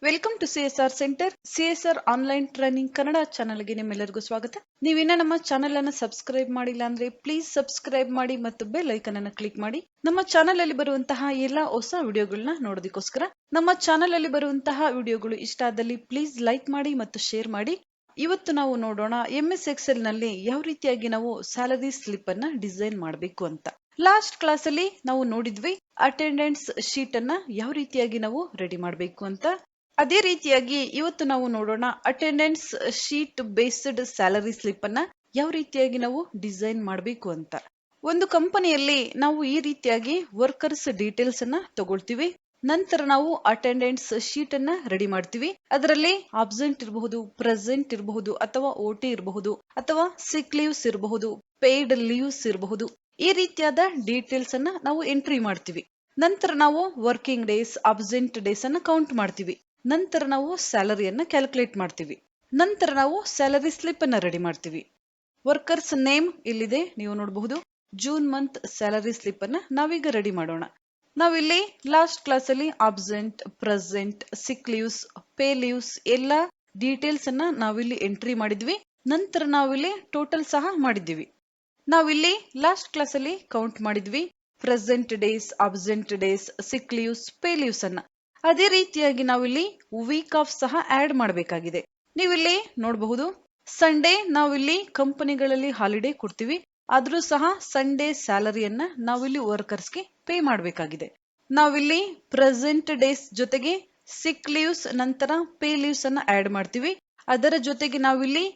Welcome to CSR centre. CSR online training Kannada ಚಾನಲ್ಗೆ ನಿಮ್ಮೆಲ್ಲರಿಗೂ ಸ್ವಾಗತ. ನೀವಿನ್ನ ನಮ್ಮ ಚಾನೆಲ್ ಅನ್ನು ಸಬ್ಸ್ಕ್ರೈಬ್ ಮಾಡಿಲ್ಲ ಅಂದ್ರೆ ಪ್ಲೀಸ್ ಸಬ್ಸ್ಕ್ರೈಬ್ ಮಾಡಿ ಮತ್ತು ಬೆಲ್ ಐಕನ್ ಅನ್ನು ಕ್ಲಿಕ್ ಮಾಡಿ. ನಮ್ಮ ಚಾನೆಲ್ ಅಲ್ಲಿ ಬರುವಂತಹ ಎಲ್ಲಾ ಹೊಸ ವಿಡಿಯೋಗಳನ್ನ ನೋಡೋದಕ್ಕೋಸ್ಕರ. ನಮ್ಮ ಚಾನೆಲ್ ಅಲ್ಲಿ ಬರುವಂತಹ ವಿಡಿಯೋಗಳು ಇಷ್ಟ ಆದಲ್ಲಿ ಪ್ಲೀಸ್ ಲೈಕ್ ಮಾಡಿ ಮತ್ತು ಶೇರ್ ಮಾಡಿ. ಇವತ್ತು ನಾವು ನೋಡೋಣ MS Excel ನಲ್ಲಿ ಯಾವ ರೀತಿಯಾಗಿ ನಾವು ಸ್ಯಾಲರಿ ಸ್ಲಿಪ್ ಅನ್ನ ಡಿಸೈನ್ ಮಾಡಬೇಕು ಅಂತ. ಲಾಸ್ಟ್ ಕ್ಲಾಸ್ ಅಲ್ಲಿ ನಾವು ನೋಡಿದ್ವಿ ಅಟೆಂಡೆನ್ಸ್ ಶೀಟ್ ಅನ್ನ ಯಾವ ರೀತಿಯಾಗಿ ನಾವು ರೆಡಿ ಮಾಡಬೇಕು ಅಂತ. ಅದೇ ರೀತಿಯಾಗಿ ಇವತ್ತು ನಾವು ನೋಡೋಣ attendance sheet based salary slip ಅನ್ನ ಯಾವ ರೀತಿಯಾಗಿ ನಾವು ಡಿಸೈನ್ ಮಾಡಬೇಕು ಅಂತ. ಒಂದು ಕಂಪನಿಯಲ್ಲಿ ನಾವು ಈ ರೀತಿಯಾಗಿ ವರ್ಕರ್ಸ್ ಡೀಟೇಲ್ಸ್ ಅನ್ನ ತಗೊಳ್ತೀವಿ. ನಂತರ ನಾವು ಅಟೆಂಡೆನ್ಸ್ ಶೀಟ್ ಅನ್ನ ರೆಡಿ ಮಾಡ್ತೀವಿ. ಅದರಲ್ಲಿ ಅಬ್ಸೆಂಟ್ ಇರಬಹುದು, ಪ್ರೆಸೆಂಟ್ ಇರಬಹುದು, ಅಥವಾ OT ಇರಬಹುದು, ಅಥವಾ ಸಿಕ್ ಲೀವ್ಸ್ ಇರಬಹುದು, ಪೇಯ್ಡ್ ಲೀವ್ಸ್ ಇರಬಹುದು. ಈ ರೀತಿಯಾದ ಡೀಟೇಲ್ಸ್ ಅನ್ನ ನಾವು ಎಂಟ್ರಿ ಮಾಡ್ತೀವಿ. ನಂತರ ನಾವು ವರ್ಕಿಂಗ್ ಡೇಸ್, ಅಬ್ಸೆಂಟ್ ಡೇಸ್ ಅನ್ನ ಕೌಂಟ್ ಮಾಡ್ತೀವಿ. ನಂತರ ನಾವು ಸ್ಯಾಲರಿಯನ್ನ ಕ್ಯಾಲ್ಕುಲೇಟ್ ಮಾಡ್ತೀವಿ. ನಂತರ ನಾವು ಸ್ಯಾಲರಿ ಸ್ಲಿಪ್ ಅನ್ನ ರೆಡಿ ಮಾಡ್ತೀವಿ. ವರ್ಕರ್ಸ್ ನೇಮ್ ಇಲ್ಲಿದೆ, ನೀವು ನೋಡಬಹುದು. ಜೂನ್ ಮಂತ್ ಸ್ಯಾಲರಿ ಸ್ಲಿಪ್ ಅನ್ನ ನಾವೀಗ ರೆಡಿ ಮಾಡೋಣ. ನಾವಿಲ್ಲಿ ಲಾಸ್ಟ್ ಕ್ಲಾಸ್ ಅಲ್ಲಿ ಅಬ್ಸೆಂಟ್, ಪ್ರೆಸೆಂಟ್, ಸಿಕ್ ಲೀವ್ಸ್, ಪೇ ಲೀವ್ಸ್ ಎಲ್ಲ ಡೀಟೇಲ್ಸ್ ಅನ್ನ ನಾವಿಲ್ಲಿ ಎಂಟ್ರಿ ಮಾಡಿದ್ವಿ. ನಂತರ ನಾವಿಲ್ಲಿ ಟೋಟಲ್ ಸಹ ಮಾಡಿದ್ವಿ. ನಾವಿಲ್ಲಿ ಲಾಸ್ಟ್ ಕ್ಲಾಸ್ ಅಲ್ಲಿ ಕೌಂಟ್ ಮಾಡಿದ್ವಿ ಪ್ರೆಸೆಂಟ್ ಡೇಸ್, ಅಬ್ಸೆಂಟ್ ಡೇಸ್, ಸಿಕ್ ಲೀವ್ಸ್, ಪೇ ಲೀವ್ಸ್ ಅನ್ನ. ಅದೇ ರೀತಿಯಾಗಿ ನಾವಿಲ್ಲಿ ವೀಕ್ ಆಫ್ ಸಹ ಆಡ್ ಮಾಡಬೇಕಾಗಿದೆ. ನೀವಿಲ್ಲಿ ನೋಡಬಹುದು ಸಂಡೇ ನಾವಿಲ್ಲಿ ಕಂಪನಿಗಳಲ್ಲಿ ಹಾಲಿಡೇ ಕೊಡ್ತೀವಿ. ಆದ್ರೂ ಸಹ ಸಂಡೇ ಸ್ಯಾಲರಿಯನ್ನ ನಾವಿಲ್ಲಿ ವರ್ಕರ್ಸ್ಗೆ ಪೇ ಮಾಡಬೇಕಾಗಿದೆ. ನಾವಿಲ್ಲಿ ಪ್ರೆಸೆಂಟ್ ಡೇಸ್ ಜೊತೆಗೆ ಸಿಕ್ ಲೀವ್ಸ್ ನಂತರ ಪೇ ಲೀವ್ಸ್ ಅನ್ನ ಆಡ್ ಮಾಡ್ತೀವಿ. ಅದರ ಜೊತೆಗೆ ನಾವಿಲ್ಲಿ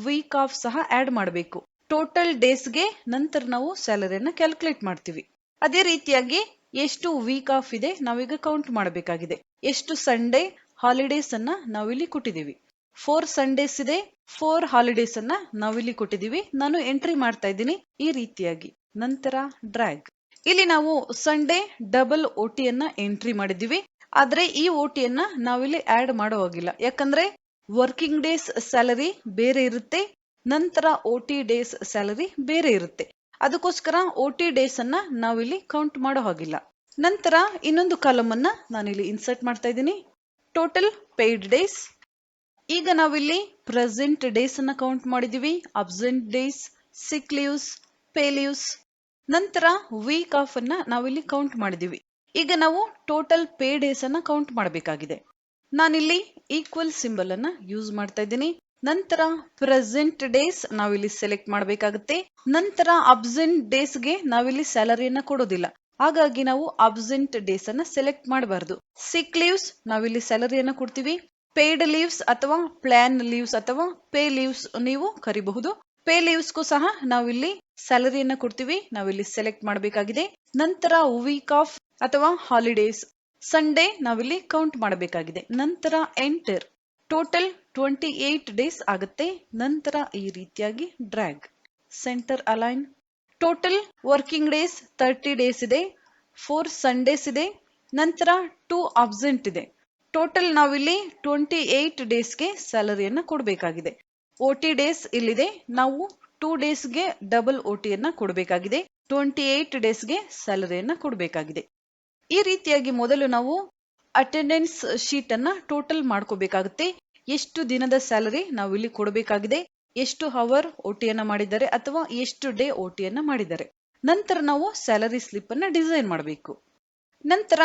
ವೀಕ್ ಆಫ್ ಸಹ ಆಡ್ ಮಾಡಬೇಕು. ಟೋಟಲ್ ಡೇಸ್ಗೆ ನಂತರ ನಾವು ಸ್ಯಾಲರಿಯನ್ನ ಕ್ಯಾಲ್ಕುಲೇಟ್ ಮಾಡ್ತೀವಿ. ಅದೇ ರೀತಿಯಾಗಿ ಎಷ್ಟು ವೀಕ್ ಆಫ್ ಇದೆ ನಾವೀಗ ಕೌಂಟ್ ಮಾಡಬೇಕಾಗಿದೆ. ಎಷ್ಟು ಸಂಡೇ ಹಾಲಿಡೇಸ್ ಅನ್ನ ನಾವಿಲ್ಲಿ ಕೊಟ್ಟಿದ್ದೀವಿ. 4 ಸಂಡೇಸ್ ಇದೆ, 4 ಹಾಲಿಡೇಸ್ ಅನ್ನ ನಾವಿಲ್ಲಿ ಕೊಟ್ಟಿದ್ದೀವಿ. ನಾನು ಎಂಟ್ರಿ ಮಾಡ್ತಾ ಇದ್ದೀನಿ ಈ ರೀತಿಯಾಗಿ. ನಂತರ ಡ್ರ್ಯಾಗ್. ಇಲ್ಲಿ ನಾವು ಸಂಡೇ ಡಬಲ್ OT ಅನ್ನ ಎಂಟ್ರಿ ಮಾಡಿದ್ದೀವಿ. ಆದ್ರೆ ಈ OT ಅನ್ನ ನಾವಿಲ್ಲಿ ಆಡ್ ಮಾಡೋ ಹೋಗಿಲ್ಲ. ಯಾಕಂದ್ರೆ ವರ್ಕಿಂಗ್ ಡೇಸ್ ಸ್ಯಾಲರಿ ಬೇರೆ ಇರುತ್ತೆ, ನಂತರ OT ಡೇಸ್ ಸ್ಯಾಲರಿ ಬೇರೆ ಇರುತ್ತೆ. ಅದಕ್ಕೋಸ್ಕರ OT ಡೇಸ್ ಅನ್ನ ನಾವಿಲ್ಲಿ ಕೌಂಟ್ ಮಾಡೋ ಹಾಗಿಲ್ಲ. ನಂತರ ಇನ್ನೊಂದು ಕಾಲಮ್ ಅನ್ನ ನಾನಿಲ್ಲಿ ಇನ್ಸರ್ಟ್ ಮಾಡ್ತಾ ಇದ್ದೀನಿ, ಟೋಟಲ್ ಪೇಯ್ಡ್ ಡೇಸ್. ಈಗ ನಾವಿಲ್ಲಿ ಪ್ರೆಸೆಂಟ್ ಡೇಸ್ ಅನ್ನ ಕೌಂಟ್ ಮಾಡಿದೀವಿ, ಅಬ್ಸೆಂಟ್ ಡೇಸ್, ಸಿಕ್ ಲೀವ್ಸ್, ಪೇ ಲೀವ್ಸ್. ನಂತರ ವೀಕ್ ಆಫ್ ಅನ್ನ ನಾವಿಲ್ಲಿ ಕೌಂಟ್ ಮಾಡಿದೀವಿ. ಈಗ ನಾವು ಟೋಟಲ್ ಪೇ ಡೇಸ್ ಅನ್ನ ಕೌಂಟ್ ಮಾಡಬೇಕಾಗಿದೆ. ನಾನಿಲ್ಲಿ ಈಕ್ವಲ್ ಸಿಂಬಲ್ ಅನ್ನ ಯೂಸ್ ಮಾಡ್ತಾ ಇದ್ದೀನಿ. ನಂತರ ಪ್ರೆಸೆಂಟ್ ಡೇಸ್ ನಾವಿಲ್ಲಿ ಸೆಲೆಕ್ಟ್ ಮಾಡಬೇಕಾಗುತ್ತೆ. ನಂತರ ಅಬ್ಸೆಂಟ್ ಡೇಸ್ಗೆ ನಾವಿಲ್ಲಿ ಸ್ಯಾಲರಿಯನ್ನ ಕೊಡೋದಿಲ್ಲ, ಹಾಗಾಗಿ ನಾವು ಅಬ್ಸೆಂಟ್ ಡೇಸ್ ಅನ್ನ ಸೆಲೆಕ್ಟ್ ಮಾಡಬಾರ್ದು. ಸಿಕ್ ಲೀವ್ಸ್ ನಾವಿಲ್ಲಿ ಸ್ಯಾಲರಿಯನ್ನ ಕೊಡ್ತೀವಿ. ಪೇಯ್ಡ್ ಲೀವ್ಸ್ ಅಥವಾ ಪ್ಲಾನ್ ಲೀವ್ಸ್ ಅಥವಾ ಪೇ ಲೀವ್ಸ್ ನೀವು ಕರಿಬಹುದು. ಪೇ ಲೀವ್ಸ್ಗೂ ಸಹ ನಾವಿಲ್ಲಿ ಸ್ಯಾಲರಿಯನ್ನ ಕೊಡ್ತೀವಿ, ನಾವಿಲ್ಲಿ ಸೆಲೆಕ್ಟ್ ಮಾಡಬೇಕಾಗಿದೆ. ನಂತರ ವೀಕ್ ಆಫ್ ಅಥವಾ ಹಾಲಿಡೇಸ್, ಸಂಡೇ ನಾವಿಲ್ಲಿ ಕೌಂಟ್ ಮಾಡಬೇಕಾಗಿದೆ. ನಂತರ ಎಂಟರ್. ಟೋಟಲ್ 28 ಡೇಸ್ ಆಗುತ್ತೆ. ನಂತರ ಈ ರೀತಿಯಾಗಿ drag, centre align. Total working days 30 days ಇದೆ, 4 ಸಂಡೇಸ್ ಇದೆ, ನಂತರ 2 ಅಬ್ಸೆಂಟ್ ಇದೆ. ಟೋಟಲ್ ನಾವಿಲ್ಲಿ 28 ಡೇಸ್ಗೆ ಸ್ಯಾಲರಿಯನ್ನ ಕೊಡಬೇಕಾಗಿದೆ. OT ಡೇಸ್ ಇಲ್ಲಿದೆ, ನಾವು 2 ಡೇಸ್ಗೆ ಡಬಲ್ OT ಅನ್ನ ಕೊಡಬೇಕಾಗಿದೆ. 28 ಡೇಸ್ಗೆ ಸ್ಯಾಲರಿಯನ್ನ ಕೊಡಬೇಕಾಗಿದೆ. ಈ ರೀತಿಯಾಗಿ ಮೊದಲು ನಾವು ಅಟೆಂಡೆನ್ಸ್ ಶೀಟ್ ಅನ್ನ ಟೋಟಲ್ ಮಾಡ್ಕೋಬೇಕಾಗುತ್ತೆ. ಎಷ್ಟು ದಿನದ ಸ್ಯಾಲರಿ ನಾವು ಇಲ್ಲಿ ಕೊಡಬೇಕಾಗಿದೆ, ಎಷ್ಟು ಅವರ್ OT ಅನ್ನ ಮಾಡಿದ್ದಾರೆ ಅಥವಾ ಎಷ್ಟು ಡೇ OT ಅನ್ನ ಮಾಡಿದ್ದಾರೆ. ನಂತರ ನಾವು ಸ್ಯಾಲರಿ ಸ್ಲಿಪ್ ಅನ್ನ ಡಿಸೈನ್ ಮಾಡಬೇಕು. ನಂತರ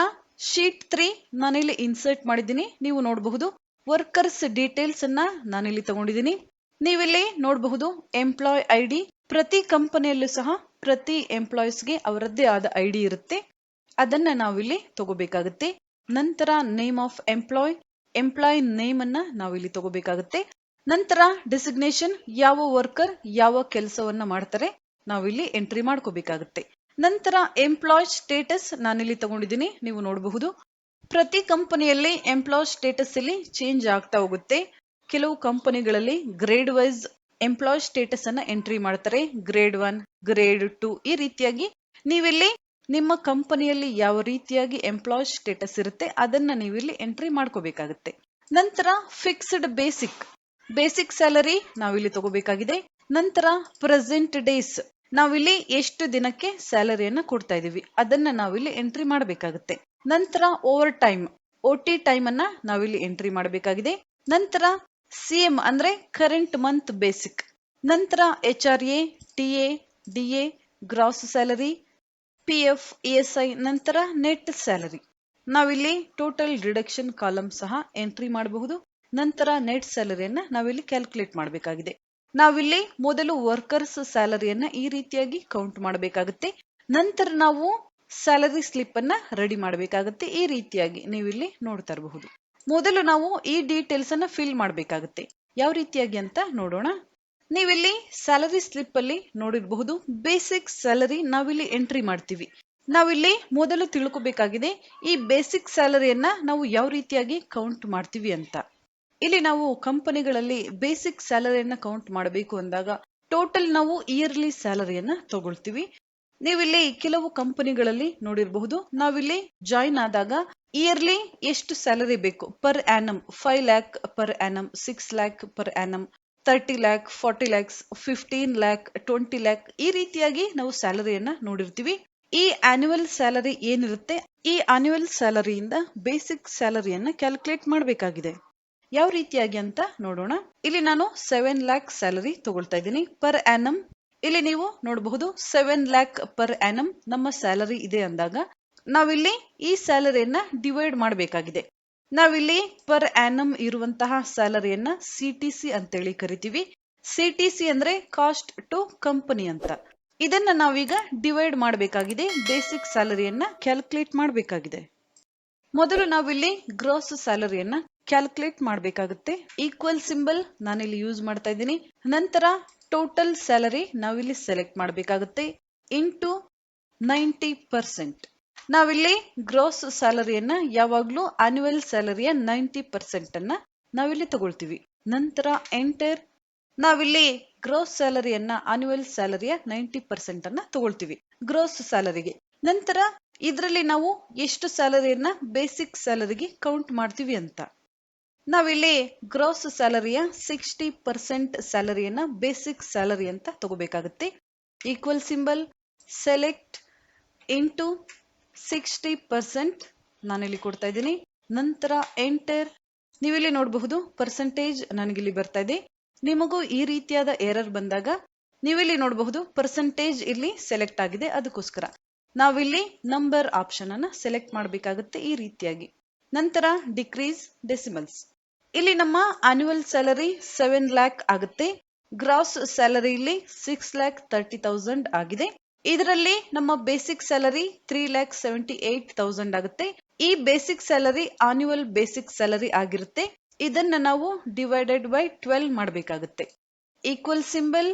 ಶೀಟ್ 3 ನಾನಿಲ್ಲಿ ಇನ್ಸರ್ಟ್ ಮಾಡಿದ್ದೀನಿ, ನೀವು ನೋಡಬಹುದು. ವರ್ಕರ್ಸ್ ಡೀಟೇಲ್ಸ್ ಅನ್ನ ನಾನಿಲ್ಲಿ ತಗೊಂಡಿದ್ದೀನಿ. ನೀವಿಲ್ಲಿ ನೋಡಬಹುದು ಎಂಪ್ಲಾಯ್ ID. ಪ್ರತಿ ಕಂಪನಿಯಲ್ಲೂ ಸಹ ಪ್ರತಿ ಎಂಪ್ಲಾಯೀಸ್ಗೆ ಅವರದ್ದೇ ಆದ ID ಇರುತ್ತೆ, ಅದನ್ನ ನಾವಿಲ್ಲಿ ತಗೋಬೇಕಾಗುತ್ತೆ. ನಂತರ name of employ, employ name ಅನ್ನ ನಾವಿಲ್ಲಿ ತಗೋಬೇಕಾಗುತ್ತೆ. ನಂತರ ಡೆಸಿಗ್ನೇಷನ್, ಯಾವ ವರ್ಕರ್ ಯಾವ ಕೆಲಸವನ್ನ ಮಾಡ್ತಾರೆ ನಾವಿಲ್ಲಿ ಎಂಟ್ರಿ ಮಾಡ್ಕೋಬೇಕಾಗುತ್ತೆ. ನಂತರ ಎಂಪ್ಲಾಯ್ ಸ್ಟೇಟಸ್ ನಾನಿಲ್ಲಿ ತಗೊಂಡಿದ್ದೀನಿ, ನೀವು ನೋಡಬಹುದು. ಪ್ರತಿ ಕಂಪನಿಯಲ್ಲಿ ಎಂಪ್ಲಾಯ್ ಸ್ಟೇಟಸ್ ಅಲ್ಲಿ ಚೇಂಜ್ ಆಗ್ತಾ ಹೋಗುತ್ತೆ. ಕೆಲವು ಕಂಪನಿಗಳಲ್ಲಿ ಗ್ರೇಡ್ ವೈಸ್ ಎಂಪ್ಲಾಯ್ ಸ್ಟೇಟಸ್ ಅನ್ನ ಎಂಟ್ರಿ ಮಾಡ್ತಾರೆ, ಗ್ರೇಡ್ 1, ಗ್ರೇಡ್ 2 ಈ ರೀತಿಯಾಗಿ. ನೀವಿಲ್ಲಿ ನಿಮ್ಮ ಕಂಪನಿಯಲ್ಲಿ ಯಾವ ರೀತಿಯಾಗಿ ಎಂಪ್ಲಾಯ್ ಸ್ಟೇಟಸ್ ಇರುತ್ತೆ ಅದನ್ನ ನೀವಿಲ್ಲಿ ಎಂಟ್ರಿ ಮಾಡ್ಕೋಬೇಕಾಗುತ್ತೆ. ನಂತರ ಫಿಕ್ಸ್ಡ್ ಬೇಸಿಕ್ ಸ್ಯಾಲರಿ ನಾವಿಲ್ಲಿ ತಗೋಬೇಕಾಗಿದೆ. ನಂತರ ಪ್ರೆಸೆಂಟ್ ಡೇಸ್, ನಾವಿಲ್ಲಿ ಎಷ್ಟು ದಿನಕ್ಕೆ ಸ್ಯಾಲರಿಯನ್ನ ಕೊಡ್ತಾ ಇದೀವಿ ಅದನ್ನ ನಾವಿಲ್ಲಿ ಎಂಟ್ರಿ ಮಾಡಬೇಕಾಗುತ್ತೆ. ನಂತರ ಓವರ್ ಟೈಮ್, OT ಟೈಮ್ ಅನ್ನ ನಾವಿಲ್ಲಿ ಎಂಟ್ರಿ ಮಾಡಬೇಕಾಗಿದೆ. ನಂತರ CM ಅಂದ್ರೆ ಕರೆಂಟ್ ಮಂತ್ ಬೇಸಿಕ್, ನಂತರ HRA, TA, DA, gross salary, PF, ESI, ನಂತರ ನೆಟ್ ಸ್ಯಾಲರಿ. ನಾವಿಲ್ಲಿ ಟೋಟಲ್ ರಿಡಕ್ಷನ್ ಕಾಲಮ್ ಸಹ ಎಂಟ್ರಿ ಮಾಡಬಹುದು. ನಂತರ ನೆಟ್ ಸ್ಯಾಲರಿಯನ್ನ ನಾವಿಲ್ಲಿ ಕ್ಯಾಲ್ಕುಲೇಟ್ ಮಾಡಬೇಕಾಗಿದೆ. ನಾವಿಲ್ಲಿ ಮೊದಲು ವರ್ಕರ್ಸ್ ಸ್ಯಾಲರಿಯನ್ನ ಈ ರೀತಿಯಾಗಿ ಕೌಂಟ್ ಮಾಡಬೇಕಾಗುತ್ತೆ. ನಂತರ ನಾವು ಸ್ಯಾಲರಿ ಸ್ಲಿಪ್ ಅನ್ನ ರೆಡಿ ಮಾಡಬೇಕಾಗುತ್ತೆ. ಈ ರೀತಿಯಾಗಿ ನೀವಿಲ್ಲಿ ನೋಡ್ತಾ ಇರಬಹುದು. ಮೊದಲು ನಾವು ಈ ಡೀಟೇಲ್ಸ್ ಅನ್ನ ಫಿಲ್ ಮಾಡಬೇಕಾಗುತ್ತೆ. ಯಾವ ರೀತಿಯಾಗಿ ಅಂತ ನೋಡೋಣ. ನೀವಿಲ್ಲಿ ಸ್ಯಾಲರಿ ಸ್ಲಿಪ್ ಅಲ್ಲಿ ನೋಡಿರಬಹುದು, ಬೇಸಿಕ್ ಸ್ಯಾಲರಿ ನಾವಿಲ್ಲಿ ಎಂಟ್ರಿ ಮಾಡ್ತೀವಿ. ನಾವಿಲ್ಲಿ ಮೊದಲು ತಿಳ್ಕೊಬೇಕಾಗಿದೆ ಈ ಬೇಸಿಕ್ ಸ್ಯಾಲರಿಯನ್ನ ನಾವು ಯಾವ ರೀತಿಯಾಗಿ ಕೌಂಟ್ ಮಾಡ್ತೀವಿ ಅಂತ. ಇಲ್ಲಿ ನಾವು ಕಂಪನಿಗಳಲ್ಲಿ ಬೇಸಿಕ್ ಸ್ಯಾಲರಿಯನ್ನ ಕೌಂಟ್ ಮಾಡಬೇಕು ಅಂದಾಗ ಟೋಟಲ್ ನಾವು ಇಯರ್ಲಿ ಸ್ಯಾಲರಿಯನ್ನ ತಗೊಳ್ತೀವಿ. ನೀವಿಲ್ಲಿ ಕೆಲವು ಕಂಪನಿಗಳಲ್ಲಿ ನೋಡಿರಬಹುದು, ನಾವಿಲ್ಲಿ ಜಾಯಿನ್ ಆದಾಗ ಇಯರ್ಲಿ ಎಷ್ಟು ಸ್ಯಾಲರಿ ಬೇಕು per annum, 5 lakh per annum, 6 lakh per annum, 30 lakh, 40 lakhs, 15 lakh, 20 lakh, ಈ ರೀತಿಯಾಗಿ ನಾವು ಸ್ಯಾಲರಿಯನ್ನ ನೋಡಿರ್ತೀವಿ. ಈ ಆನ್ಯುವಲ್ ಸ್ಯಾಲರಿ ಏನಿರುತ್ತೆ, ಈ ಆನ್ಯುವಲ್ ಸ್ಯಾಲರಿಯಿಂದ ಬೇಸಿಕ್ ಸ್ಯಾಲರಿಯನ್ನ ಕ್ಯಾಲ್ಕುಲೇಟ್ ಮಾಡಬೇಕಾಗಿದೆ. ಯಾವ ರೀತಿಯಾಗಿ ಅಂತ ನೋಡೋಣ. ಇಲ್ಲಿ ನಾನು 7 lakh ಸ್ಯಾಲರಿ ತಗೊಳ್ತಾ ಇದ್ದೀನಿ ಪರ್ ಆನಮ್. ಇಲ್ಲಿ ನೀವು ನೋಡಬಹುದು 7 lakh ಪರ್ ಆನಮ್ ನಮ್ಮ ಸ್ಯಾಲರಿ ಇದೆ ಅಂದಾಗ ನಾವಿಲ್ಲಿ ಈ ಸ್ಯಾಲರಿಯನ್ನ ಡಿವೈಡ್ ಮಾಡಬೇಕಾಗಿದೆ. ನಾವಿಲ್ಲಿ ಪರ್ ಆನಮ್ ಇರುವಂತಹ ಸ್ಯಾಲರಿಯನ್ನ CTC ಅಂತೇಳಿ ಕರಿತೀವಿ. CTC ಅಂದ್ರೆ ಕಾಸ್ಟ್ ಟು ಕಂಪನಿ ಅಂತ. ಇದನ್ನ ನಾವೀಗ ಡಿವೈಡ್ ಮಾಡಬೇಕಾಗಿದೆ, ಬೇಸಿಕ್ ಸ್ಯಾಲರಿಯನ್ನ ಕ್ಯಾಲ್ಕುಲೇಟ್ ಮಾಡಬೇಕಾಗಿದೆ. ಮೊದಲು ನಾವಿಲ್ಲಿ ಗ್ರಾಸ್ ಸ್ಯಾಲರಿಯನ್ನ ಕ್ಯಾಲ್ಕುಲೇಟ್ ಮಾಡಬೇಕಾಗುತ್ತೆ. ಈಕ್ವಲ್ ಸಿಂಬಲ್ ನಾನಿಲ್ಲಿ ಯೂಸ್ ಮಾಡ್ತಾ ಇದ್ದೀನಿ. ನಂತರ ಟೋಟಲ್ ಸ್ಯಾಲರಿ ನಾವಿಲ್ಲಿ ಸೆಲೆಕ್ಟ್ ಮಾಡಬೇಕಾಗುತ್ತೆ ಇಂಟು 90%. ನಾವಿಲ್ಲಿ ಗ್ರಾಸ್ ಸ್ಯಾಲರಿಯನ್ನ ಯಾವಾಗ್ಲೂ ಆನ್ಯುವಲ್ ಸ್ಯಾಲರಿಯ 90% ಅನ್ನ ನಾವಿಲ್ಲಿ ತಗೊಳ್ತೀವಿ. ನಂತರ ಎಂಟರ್. ನಾವಿಲ್ಲಿ ಗ್ರಾಸ್ ಸ್ಯಾಲರಿಯನ್ನ ಆನ್ಯುವಲ್ ಸ್ಯಾಲರಿಯ 90% ಅನ್ನ ತಗೊಳ್ತೀವಿ ಗ್ರಾಸ್ ಸ್ಯಾಲರಿಗೆ. ನಂತರ ಇದರಲ್ಲಿ ನಾವು ಎಷ್ಟು ಸ್ಯಾಲರಿಯನ್ನ ಬೇಸಿಕ್ ಸ್ಯಾಲರಿಗೆ ಕೌಂಟ್ ಮಾಡ್ತೀವಿ ಅಂತ. ನಾವಿಲ್ಲಿ ಗ್ರಾಸ್ ಸ್ಯಾಲರಿಯ 60% ಸ್ಯಾಲರಿಯನ್ನ ಬೇಸಿಕ್ ಸ್ಯಾಲರಿ ಅಂತ ತಗೋಬೇಕಾಗುತ್ತೆ. ಈಕ್ವಲ್ ಸಿಂಬಲ್, ಸೆಲೆಕ್ಟ್ ಇಂಟು 60% ನಾನಿಲ್ಲಿ ಕೊಡ್ತಾ ಇದ್ದೀನಿ. ನಂತರ ಎಂಟರ್. ನೀವಿಲ್ಲಿ ನೋಡಬಹುದು ಪರ್ಸೆಂಟೇಜ್ ನನಗಿಲ್ಲಿ ಬರ್ತಾ ಇದೆ. ನಿಮಗೂ ಈ ರೀತಿಯಾದ ಎರರ್ ಬಂದಾಗ ನೀವಿಲ್ಲಿ ನೋಡಬಹುದು ಪರ್ಸೆಂಟೇಜ್ ಇಲ್ಲಿ ಸೆಲೆಕ್ಟ್ ಆಗಿದೆ. ಅದಕ್ಕೋಸ್ಕರ ನಾವಿಲ್ಲಿ ನಂಬರ್ ಆಪ್ಷನ್ ಅನ್ನ ಸೆಲೆಕ್ಟ್ ಮಾಡಬೇಕಾಗುತ್ತೆ ಈ ರೀತಿಯಾಗಿ. ನಂತರ ಡಿಕ್ರೀಸ್ ಡೆಸಿಮಲ್ಸ್. ಇಲ್ಲಿ ನಮ್ಮ ಆನ್ಯುವಲ್ ಸ್ಯಾಲರಿ 7 lakh ಆಗುತ್ತೆ. ಗ್ರಾಸ್ ಸ್ಯಾಲರಿ ಇಲ್ಲಿ 6,30,000 ಆಗಿದೆ. ಇದರಲ್ಲಿ ನಮ್ಮ ಬೇಸಿಕ್ ಸ್ಯಾಲರಿ 3,78,000 ಆಗುತ್ತೆ. ಈ basic salary annual basic salary ಆಗಿರುತ್ತೆ. ಇದನ್ನ ನಾವು ಡಿವೈಡೆಡ್ ಬೈ 12 ಮಾಡಬೇಕಾಗುತ್ತೆ. Equal symbol,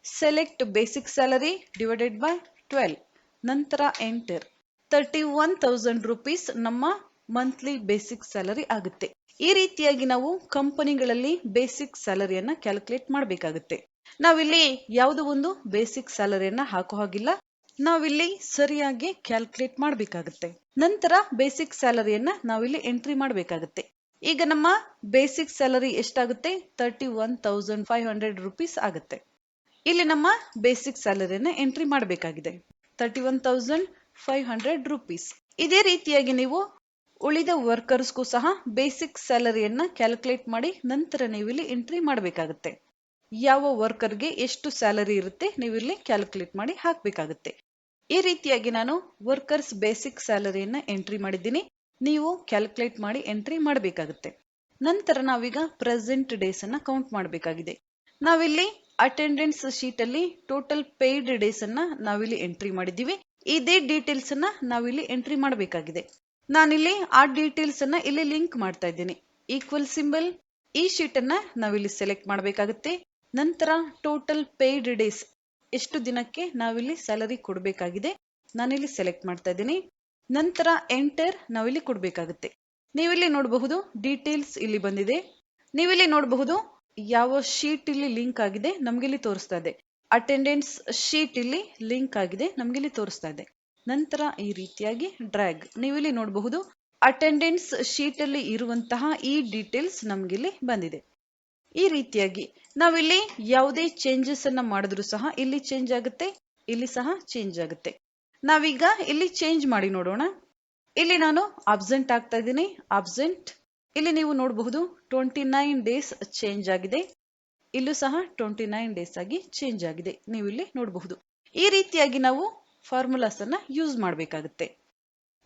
select basic salary divided by 12. ನಂತರ ಎಂಟರ್. 31,000 rupees ನಮ್ಮ ಮಂತ್ಲಿ ಬೇಸಿಕ್ ಸ್ಯಾಲರಿ ಆಗುತ್ತೆ. ಈ ರೀತಿಯಾಗಿ ನಾವು ಕಂಪನಿಗಳಲ್ಲಿ ಬೇಸಿಕ್ ಸ್ಯಾಲರಿಯನ್ನ ಕ್ಯಾಲ್ಕುಲೇಟ್ ಮಾಡಬೇಕಾಗುತ್ತೆ. ನಾವಿಲ್ಲಿ ಯಾವುದೋ ಒಂದು ಬೇಸಿಕ್ ಸ್ಯಾಲರಿಯನ್ನ ಹಾಕೋ ಹಾಗಿಲ್ಲ, ನಾವಿಲ್ಲಿ ಸರಿಯಾಗಿ ಕ್ಯಾಲ್ಕುಲೇಟ್ ಮಾಡಬೇಕಾಗುತ್ತೆ. ನಂತರ ಬೇಸಿಕ್ ಸ್ಯಾಲರಿಯನ್ನ ನಾವಿಲ್ಲಿ ಎಂಟ್ರಿ ಮಾಡಬೇಕಾಗುತ್ತೆ. ಈಗ ನಮ್ಮ ಬೇಸಿಕ್ ಸ್ಯಾಲರಿ ಎಷ್ಟಾಗುತ್ತೆ? 31,500 rupees ಆಗುತ್ತೆ. ಇಲ್ಲಿ ನಮ್ಮ ಬೇಸಿಕ್ ಸ್ಯಾಲರಿಯನ್ನ ಎಂಟ್ರಿ ಮಾಡಬೇಕಾಗಿದೆ 31,500 rupees. ಇದೇ ರೀತಿಯಾಗಿ ನೀವು ಉಳಿದ ವರ್ಕರ್ಸ್ಗೂ ಸಹ ಬೇಸಿಕ್ ಸ್ಯಾಲರಿಯನ್ನ ಕ್ಯಾಲ್ಕುಲೇಟ್ ಮಾಡಿ ನಂತರ ನೀವು ಇಲ್ಲಿ ಎಂಟ್ರಿ ಮಾಡಬೇಕಾಗುತ್ತೆ. ಯಾವ ವರ್ಕರ್ಗೆ ಎಷ್ಟು ಸ್ಯಾಲರಿ ಇರುತ್ತೆ ನೀವು ಇಲ್ಲಿ ಕ್ಯಾಲ್ಕುಲೇಟ್ ಮಾಡಿ ಹಾಕಬೇಕಾಗುತ್ತೆ. ಈ ರೀತಿಯಾಗಿ ನಾನು ವರ್ಕರ್ಸ್ ಬೇಸಿಕ್ ಸ್ಯಾಲರಿಯನ್ನ ಎಂಟ್ರಿ ಮಾಡಿದ್ದೀನಿ. ನೀವು ಕ್ಯಾಲ್ಕುಲೇಟ್ ಮಾಡಿ ಎಂಟ್ರಿ ಮಾಡಬೇಕಾಗುತ್ತೆ. ನಂತರ ನಾವೀಗ ಪ್ರೆಸೆಂಟ್ ಡೇಸ್ ಅನ್ನ ಕೌಂಟ್ ಮಾಡಬೇಕಾಗಿದೆ. ನಾವಿಲ್ಲಿ ಅಟೆಂಡೆನ್ಸ್ ಶೀಟ್ ಅಲ್ಲಿ ಟೋಟಲ್ ಪೇಯ್ಡ್ ಡೇಸ್ ಅನ್ನ ನಾವಿಲ್ಲಿ ಎಂಟ್ರಿ ಮಾಡಿದ್ದೀವಿ. ಇದೇ ಡೀಟೇಲ್ಸ್ ಅನ್ನ ನಾವಿಲ್ಲಿ ಎಂಟ್ರಿ ಮಾಡಬೇಕಾಗಿದೆ. ನಾನಿಲ್ಲಿ ಆ ಡೀಟೇಲ್ಸ್ ಅನ್ನ ಇಲ್ಲಿ ಲಿಂಕ್ ಮಾಡ್ತಾ ಇದ್ದೀನಿ. ಈಕ್ವಲ್ ಸಿಂಬಲ್, ಈ ಶೀಟ್ ಅನ್ನ ನಾವಿಲ್ಲಿ ಸೆಲೆಕ್ಟ್ ಮಾಡಬೇಕಾಗುತ್ತೆ. ನಂತರ ಟೋಟಲ್ ಪೇಯ್ಡ್ ಡೇಸ್, ಎಷ್ಟು ದಿನಕ್ಕೆ ನಾವಿಲ್ಲಿ ಸ್ಯಾಲರಿ ಕೊಡಬೇಕಾಗಿದೆ ನಾನಿಲ್ಲಿ ಸೆಲೆಕ್ಟ್ ಮಾಡ್ತಾ ಇದ್ದೀನಿ. ನಂತರ ಎಂಟರ್ ನಾವಿಲ್ಲಿ ಕೊಡಬೇಕಾಗುತ್ತೆ. ನೀವಿಲ್ಲಿ ನೋಡಬಹುದು ಡೀಟೇಲ್ಸ್ ಇಲ್ಲಿ ಬಂದಿದೆ. ನೀವಿಲ್ಲಿ ನೋಡಬಹುದು ಯಾವ ಶೀಟ್ ಇಲ್ಲಿ ಲಿಂಕ್ ಆಗಿದೆ ನಮ್ಗೆ ಇಲ್ಲಿ ತೋರಿಸ್ತಾ ಇದೆ. ಅಟೆಂಡೆನ್ಸ್ ಶೀಟ್ ಇಲ್ಲಿ ಲಿಂಕ್ ಆಗಿದೆ ನಮ್ಗೆ ಇಲ್ಲಿ ತೋರಿಸ್ತಾ ಇದೆ. ನಂತರ ಈ ರೀತಿಯಾಗಿ ಡ್ರ್ಯಾಗ್, ನೀವಿಲ್ಲಿ ನೋಡಬಹುದು ಅಟೆಂಡೆನ್ಸ್ ಶೀಟ್ ಅಲ್ಲಿ ಇರುವಂತಹ ಈ ಡೀಟೇಲ್ಸ್ ನಮ್ಗೆ ಇಲ್ಲಿ ಬಂದಿದೆ. ಈ ರೀತಿಯಾಗಿ ನಾವಿಲ್ಲಿ ಯಾವುದೇ ಚೇಂಜಸ್ ಅನ್ನ ಮಾಡಿದ್ರು ಸಹ ಇಲ್ಲಿ ಚೇಂಜ್ ಆಗುತ್ತೆ, ಇಲ್ಲಿ ಸಹ ಚೇಂಜ್ ಆಗುತ್ತೆ. ನಾವೀಗ ಇಲ್ಲಿ ಚೇಂಜ್ ಮಾಡಿ ನೋಡೋಣ. ಇಲ್ಲಿ ನಾನು ಅಬ್ಸೆಂಟ್ ಆಗ್ತಾ ಇದ್ದೀನಿ, ಅಬ್ಸೆಂಟ್. ಇಲ್ಲಿ ನೀವು ನೋಡಬಹುದು 29 ಡೇಸ್ ಚೇಂಜ್ ಆಗಿದೆ. ಇಲ್ಲೂ ಸಹ 29 ಡೇಸ್ ಆಗಿ ಚೇಂಜ್ ಆಗಿದೆ, ನೀವು ಇಲ್ಲಿ ನೋಡಬಹುದು. ಈ ರೀತಿಯಾಗಿ ನಾವು ಫಾರ್ಮುಲಾಸ್ ಅನ್ನ ಯೂಸ್ ಮಾಡಬೇಕಾಗುತ್ತೆ.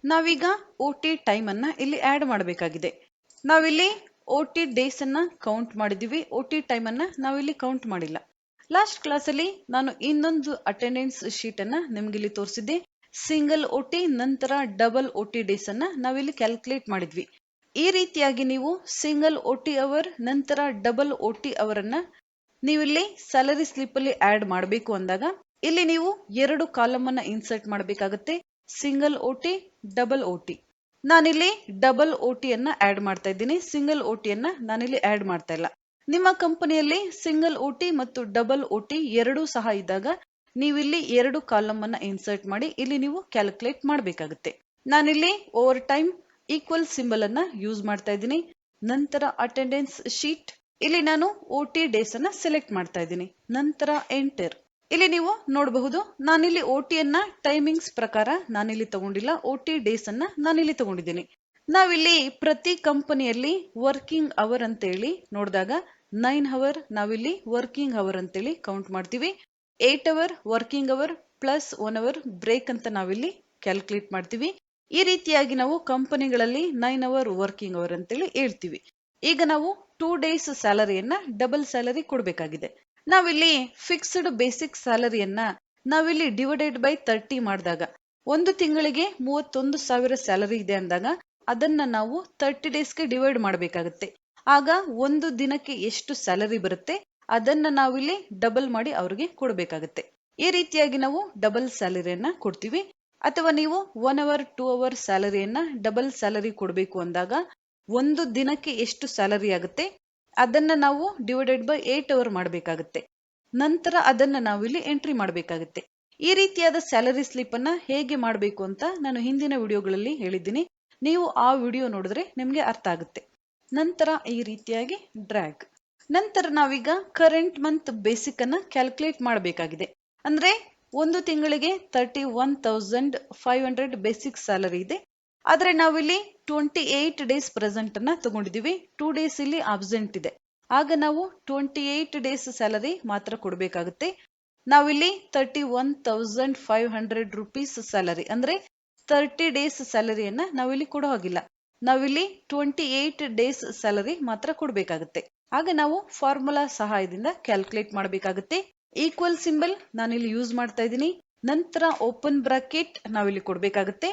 ನಾವೀಗ OT ಟೈಮ್ ಅನ್ನ ಇಲ್ಲಿ ಆಡ್ ಮಾಡಬೇಕಾಗಿದೆ. ನಾವಿಲ್ಲಿ OT ಡೇಸ್ ಅನ್ನ ಕೌಂಟ್ ಮಾಡಿದೀವಿ, OT ಟೈಮ್ ಅನ್ನ ನಾವಿಲ್ಲಿ ಕೌಂಟ್ ಮಾಡಿಲ್ಲ. ಲಾಸ್ಟ್ ಕ್ಲಾಸ್ ಅಲ್ಲಿ ನಾನು ಇನ್ನೊಂದು ಅಟೆಂಡೆನ್ಸ್ ಶೀಟ್ ಅನ್ನ ನಿಮ್ಗೆ ಇಲ್ಲಿ ತೋರಿಸಿದ್ದೆ. ಸಿಂಗಲ್ OT ನಂತರ ಡಬಲ್ OT ಡೇಸ್ ಅನ್ನ ನಾವಿಲ್ಲಿ ಕ್ಯಾಲ್ಕುಲೇಟ್ ಮಾಡಿದ್ವಿ. ಈ ರೀತಿಯಾಗಿ ನೀವು ಸಿಂಗಲ್ OT ಅವರ್ ನಂತರ ಡಬಲ್ OT ಅವರ್ ಅನ್ನ ನೀವಿಲ್ಲಿ ಸ್ಯಾಲರಿ ಸ್ಲಿಪ್ ಅಲ್ಲಿ ಆಡ್ ಮಾಡಬೇಕು ಅಂದಾಗ ಇಲ್ಲಿ ನೀವು 2 ಕಾಲಮ್ ಅನ್ನ ಇನ್ಸರ್ಟ್ ಮಾಡಬೇಕಾಗುತ್ತೆ. Single OT, double OT. ನಾನಿಲ್ಲಿ ಡಬಲ್ OT ಅನ್ನ ಆಡ್ ಮಾಡ್ತಾ ಇದ್ದೀನಿ, ಸಿಂಗಲ್ OT ಅನ್ನ ನಾನಿಲ್ಲಿ ಆಡ್ ಮಾಡ್ತಾ ಇಲ್ಲ. ನಿಮ್ಮ ಕಂಪನಿಯಲ್ಲಿ ಸಿಂಗಲ್ OT ಮತ್ತು ಡಬಲ್ OT ಎರಡೂ ಸಹ ಇದ್ದಾಗ ನೀವಿಲ್ಲಿ 2 ಕಾಲಮ್ ಅನ್ನ ಇನ್ಸರ್ಟ್ ಮಾಡಿ ಇಲ್ಲಿ ನೀವು ಕ್ಯಾಲ್ಕುಲೇಟ್ ಮಾಡಬೇಕಾಗುತ್ತೆ. ನಾನಿಲ್ಲಿ ಓವರ್ ಟೈಮ್ ಈಕ್ವಲ್ ಸಿಂಬಲ್ ಅನ್ನ ಯೂಸ್ ಮಾಡ್ತಾ ಇದ್ದೀನಿ. ನಂತರ ಅಟೆಂಡೆನ್ಸ್ ಶೀಟ್, ಇಲ್ಲಿ ನಾನು OT ಡೇಸ್ ಅನ್ನ ಸೆಲೆಕ್ಟ್ ಮಾಡ್ತಾ ಇದ್ದೀನಿ. ನಂತರ ಎಂಟರ್. ಇಲ್ಲಿ ನೀವು ನೋಡಬಹುದು ನಾನಿಲ್ಲಿ OT ಅನ್ನ ಟೈಮಿಂಗ್ಸ್ ಪ್ರಕಾರ ನಾನಿಲ್ಲಿ ತಗೊಂಡಿಲ್ಲ, OT ಡೇಸ್ ಅನ್ನ ನಾನಿಲ್ಲಿ ತಗೊಂಡಿದ್ದೀನಿ. ನಾವಿಲ್ಲಿ ಪ್ರತಿ ಕಂಪನಿಯಲ್ಲಿ ವರ್ಕಿಂಗ್ ಅವರ್ ಅಂತೇಳಿ ನೋಡಿದಾಗ 9 ಅವರ್ ನಾವಿಲ್ಲಿ ವರ್ಕಿಂಗ್ ಅವರ್ ಅಂತೇಳಿ ಕೌಂಟ್ ಮಾಡ್ತೀವಿ. 8 hour working hour plus 1 hour break ಅಂತ ನಾವಿಲ್ಲಿ ಕ್ಯಾಲ್ಕುಲೇಟ್ ಮಾಡ್ತೀವಿ. ಈ ರೀತಿಯಾಗಿ ನಾವು ಕಂಪನಿಗಳಲ್ಲಿ 9 ಅವರ್ ವರ್ಕಿಂಗ್ ಅವರ್ ಅಂತೇಳಿ ಹೇಳ್ತೀವಿ. ಈಗ ನಾವು 2 ಡೇಸ್ ಸ್ಯಾಲರಿಯನ್ನ ಡಬಲ್ ಸ್ಯಾಲರಿ ಕೊಡಬೇಕಾಗಿದೆ. ನಾವಿಲ್ಲಿ ಫಿಕ್ಸ್ಡ್ ಬೇಸಿಕ್ ಸ್ಯಾಲರಿಯನ್ನ ನಾವಿಲ್ಲಿ ಡಿವೈಡೆಡ್ ಬೈ 30 ಮಾಡಿದಾಗ ಒಂದು ತಿಂಗಳಿಗೆ 31,000 ಸ್ಯಾಲರಿ ಇದೆ ಅಂದಾಗ ಅದನ್ನ ನಾವು 30 ಡೇಸ್ಗೆ ಡಿವೈಡ್ ಮಾಡಬೇಕಾಗುತ್ತೆ. ಆಗ ಒಂದು ದಿನಕ್ಕೆ ಎಷ್ಟು ಸ್ಯಾಲರಿ ಬರುತ್ತೆ ಅದನ್ನ ನಾವಿಲ್ಲಿ ಡಬಲ್ ಮಾಡಿ ಅವ್ರಿಗೆ ಕೊಡಬೇಕಾಗುತ್ತೆ. ಈ ರೀತಿಯಾಗಿ ನಾವು ಡಬಲ್ ಸ್ಯಾಲರಿಯನ್ನ ಕೊಡ್ತೀವಿ. ಅಥವಾ ನೀವು 1 ಅವರ್ 2 ಅವರ್ ಸ್ಯಾಲರಿಯನ್ನ ಡಬಲ್ ಸ್ಯಾಲರಿ ಕೊಡಬೇಕು ಅಂದಾಗ ಒಂದು ದಿನಕ್ಕೆ ಎಷ್ಟು ಸ್ಯಾಲರಿ ಆಗುತ್ತೆ ಅದನ್ನ ನಾವು ಡಿವೈಡೆಡ್ ಬೈ 8 ಅವರ್ ಮಾಡಬೇಕಾಗುತ್ತೆ. ನಂತರ ಅದನ್ನ ನಾವಿಲ್ಲಿ ಎಂಟ್ರಿ ಮಾಡಬೇಕಾಗುತ್ತೆ. ಈ ರೀತಿಯಾದ ಸ್ಯಾಲರಿ ಸ್ಲಿಪ್ ಅನ್ನ ಹೇಗೆ ಮಾಡಬೇಕು ಅಂತ ನಾನು ಹಿಂದಿನ ವಿಡಿಯೋಗಳಲ್ಲಿ ಹೇಳಿದ್ದೀನಿ. ನೀವು ಆ ವಿಡಿಯೋ ನೋಡಿದ್ರೆ ನಿಮ್ಗೆ ಅರ್ಥ ಆಗುತ್ತೆ. ನಂತರ ಈ ರೀತಿಯಾಗಿ ಡ್ರ್ಯಾಗ್. ನಂತರ ನಾವೀಗ ಕರೆಂಟ್ ಮಂತ್ ಬೇಸಿಕ್ ಅನ್ನ ಕ್ಯಾಲ್ಕುಲೇಟ್ ಮಾಡಬೇಕಾಗಿದೆ. ಅಂದ್ರೆ ಒಂದು ತಿಂಗಳಿಗೆ 31,500 ಬೇಸಿಕ್ ಸ್ಯಾಲರಿ ಇದೆ. ಆದ್ರೆ ನಾವಿಲ್ಲಿ 28 ಡೇಸ್ ಪ್ರೆಸೆಂಟ್ ಅನ್ನ ತಗೊಂಡಿದೀವಿ, 2 ಡೇಸ್ ಇಲ್ಲಿ ಅಬ್ಸೆಂಟ್ ಇದೆ. ಆಗ ನಾವು 28 ಡೇಸ್ ಸ್ಯಾಲರಿ ಮಾತ್ರ ಕೊಡಬೇಕಾಗುತ್ತೆ. ನಾವಿಲ್ಲಿ 31,500 ರುಪೀಸ್ ಸ್ಯಾಲರಿ ಅಂದ್ರೆ 30 ಡೇಸ್ ಸ್ಯಾಲರಿಯನ್ನ ನಾವಿಲ್ಲಿ ಕೊಡೋ ಹಾಗಿಲ್ಲ. ನಾವಿಲ್ಲಿ 28 ಡೇಸ್ ಸ್ಯಾಲರಿ ಮಾತ್ರ ಕೊಡಬೇಕಾಗುತ್ತೆ. ಆಗ ನಾವು ಫಾರ್ಮುಲಾ ಸಹಾಯದಿಂದ ಕ್ಯಾಲ್ಕುಲೇಟ್ ಮಾಡಬೇಕಾಗುತ್ತೆ. ಈಕ್ವಲ್ ಸಿಂಬಲ್ ನಾನಿಲ್ಲಿ ಯೂಸ್ ಮಾಡ್ತಾ ಇದ್ದೀನಿ. ನಂತರ ಓಪನ್ ಬ್ರಾಕೆಟ್ ನಾವಿಲ್ಲಿ ಕೊಡಬೇಕಾಗುತ್ತೆ.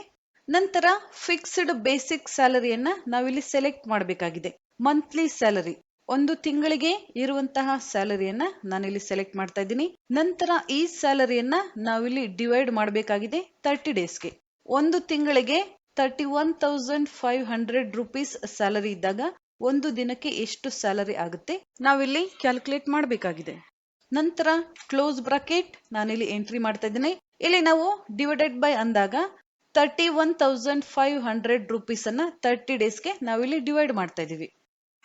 ನಂತರ ಫಿಕ್ಸ್ಡ್ ಬೇಸಿಕ್ ಸ್ಯಾಲರಿಯನ್ನ ನಾವಿಲ್ಲಿ ಸೆಲೆಕ್ಟ್ ಮಾಡಬೇಕಾಗಿದೆ. ಮಂತ್ಲಿ ಸ್ಯಾಲರಿ ಒಂದು ತಿಂಗಳಿಗೆ ಇರುವಂತಹ ಸ್ಯಾಲರಿಯನ್ನ ನಾನಿಲ್ಲಿ ಸೆಲೆಕ್ಟ್ ಮಾಡ್ತಾ ಇದ್ದೀನಿ. ನಂತರ ಈ ಸ್ಯಾಲರಿಯನ್ನ ನಾವಿಲ್ಲಿ ಡಿವೈಡ್ ಮಾಡಬೇಕಾಗಿದೆ 30 ಡೇಸ್ಗೆ. ಒಂದು ತಿಂಗಳಿಗೆ 31,500 ರುಪೀಸ್ ಸ್ಯಾಲರಿ ಇದ್ದಾಗ ಒಂದು ದಿನಕ್ಕೆ ಎಷ್ಟು ಸ್ಯಾಲರಿ ಆಗುತ್ತೆ ನಾವಿಲ್ಲಿ ಕ್ಯಾಲ್ಕುಲೇಟ್ ಮಾಡಬೇಕಾಗಿದೆ. ನಂತರ ಕ್ಲೋಸ್ ಬ್ರಾಕೆಟ್ ನಾನಿಲ್ಲಿ ಎಂಟ್ರಿ ಮಾಡ್ತಾ ಇದ್ದೀನಿ. ಇಲ್ಲಿ ನಾವು ಡಿವೈಡೆಡ್ ಬೈ ಅಂದಾಗ 31,500 ರುಪೀಸ್ ಅನ್ನ 30 ಡೇಸ್ಗೆ ನಾವಿಲ್ಲಿ ಡಿವೈಡ್ ಮಾಡ್ತಾ ಇದೀವಿ.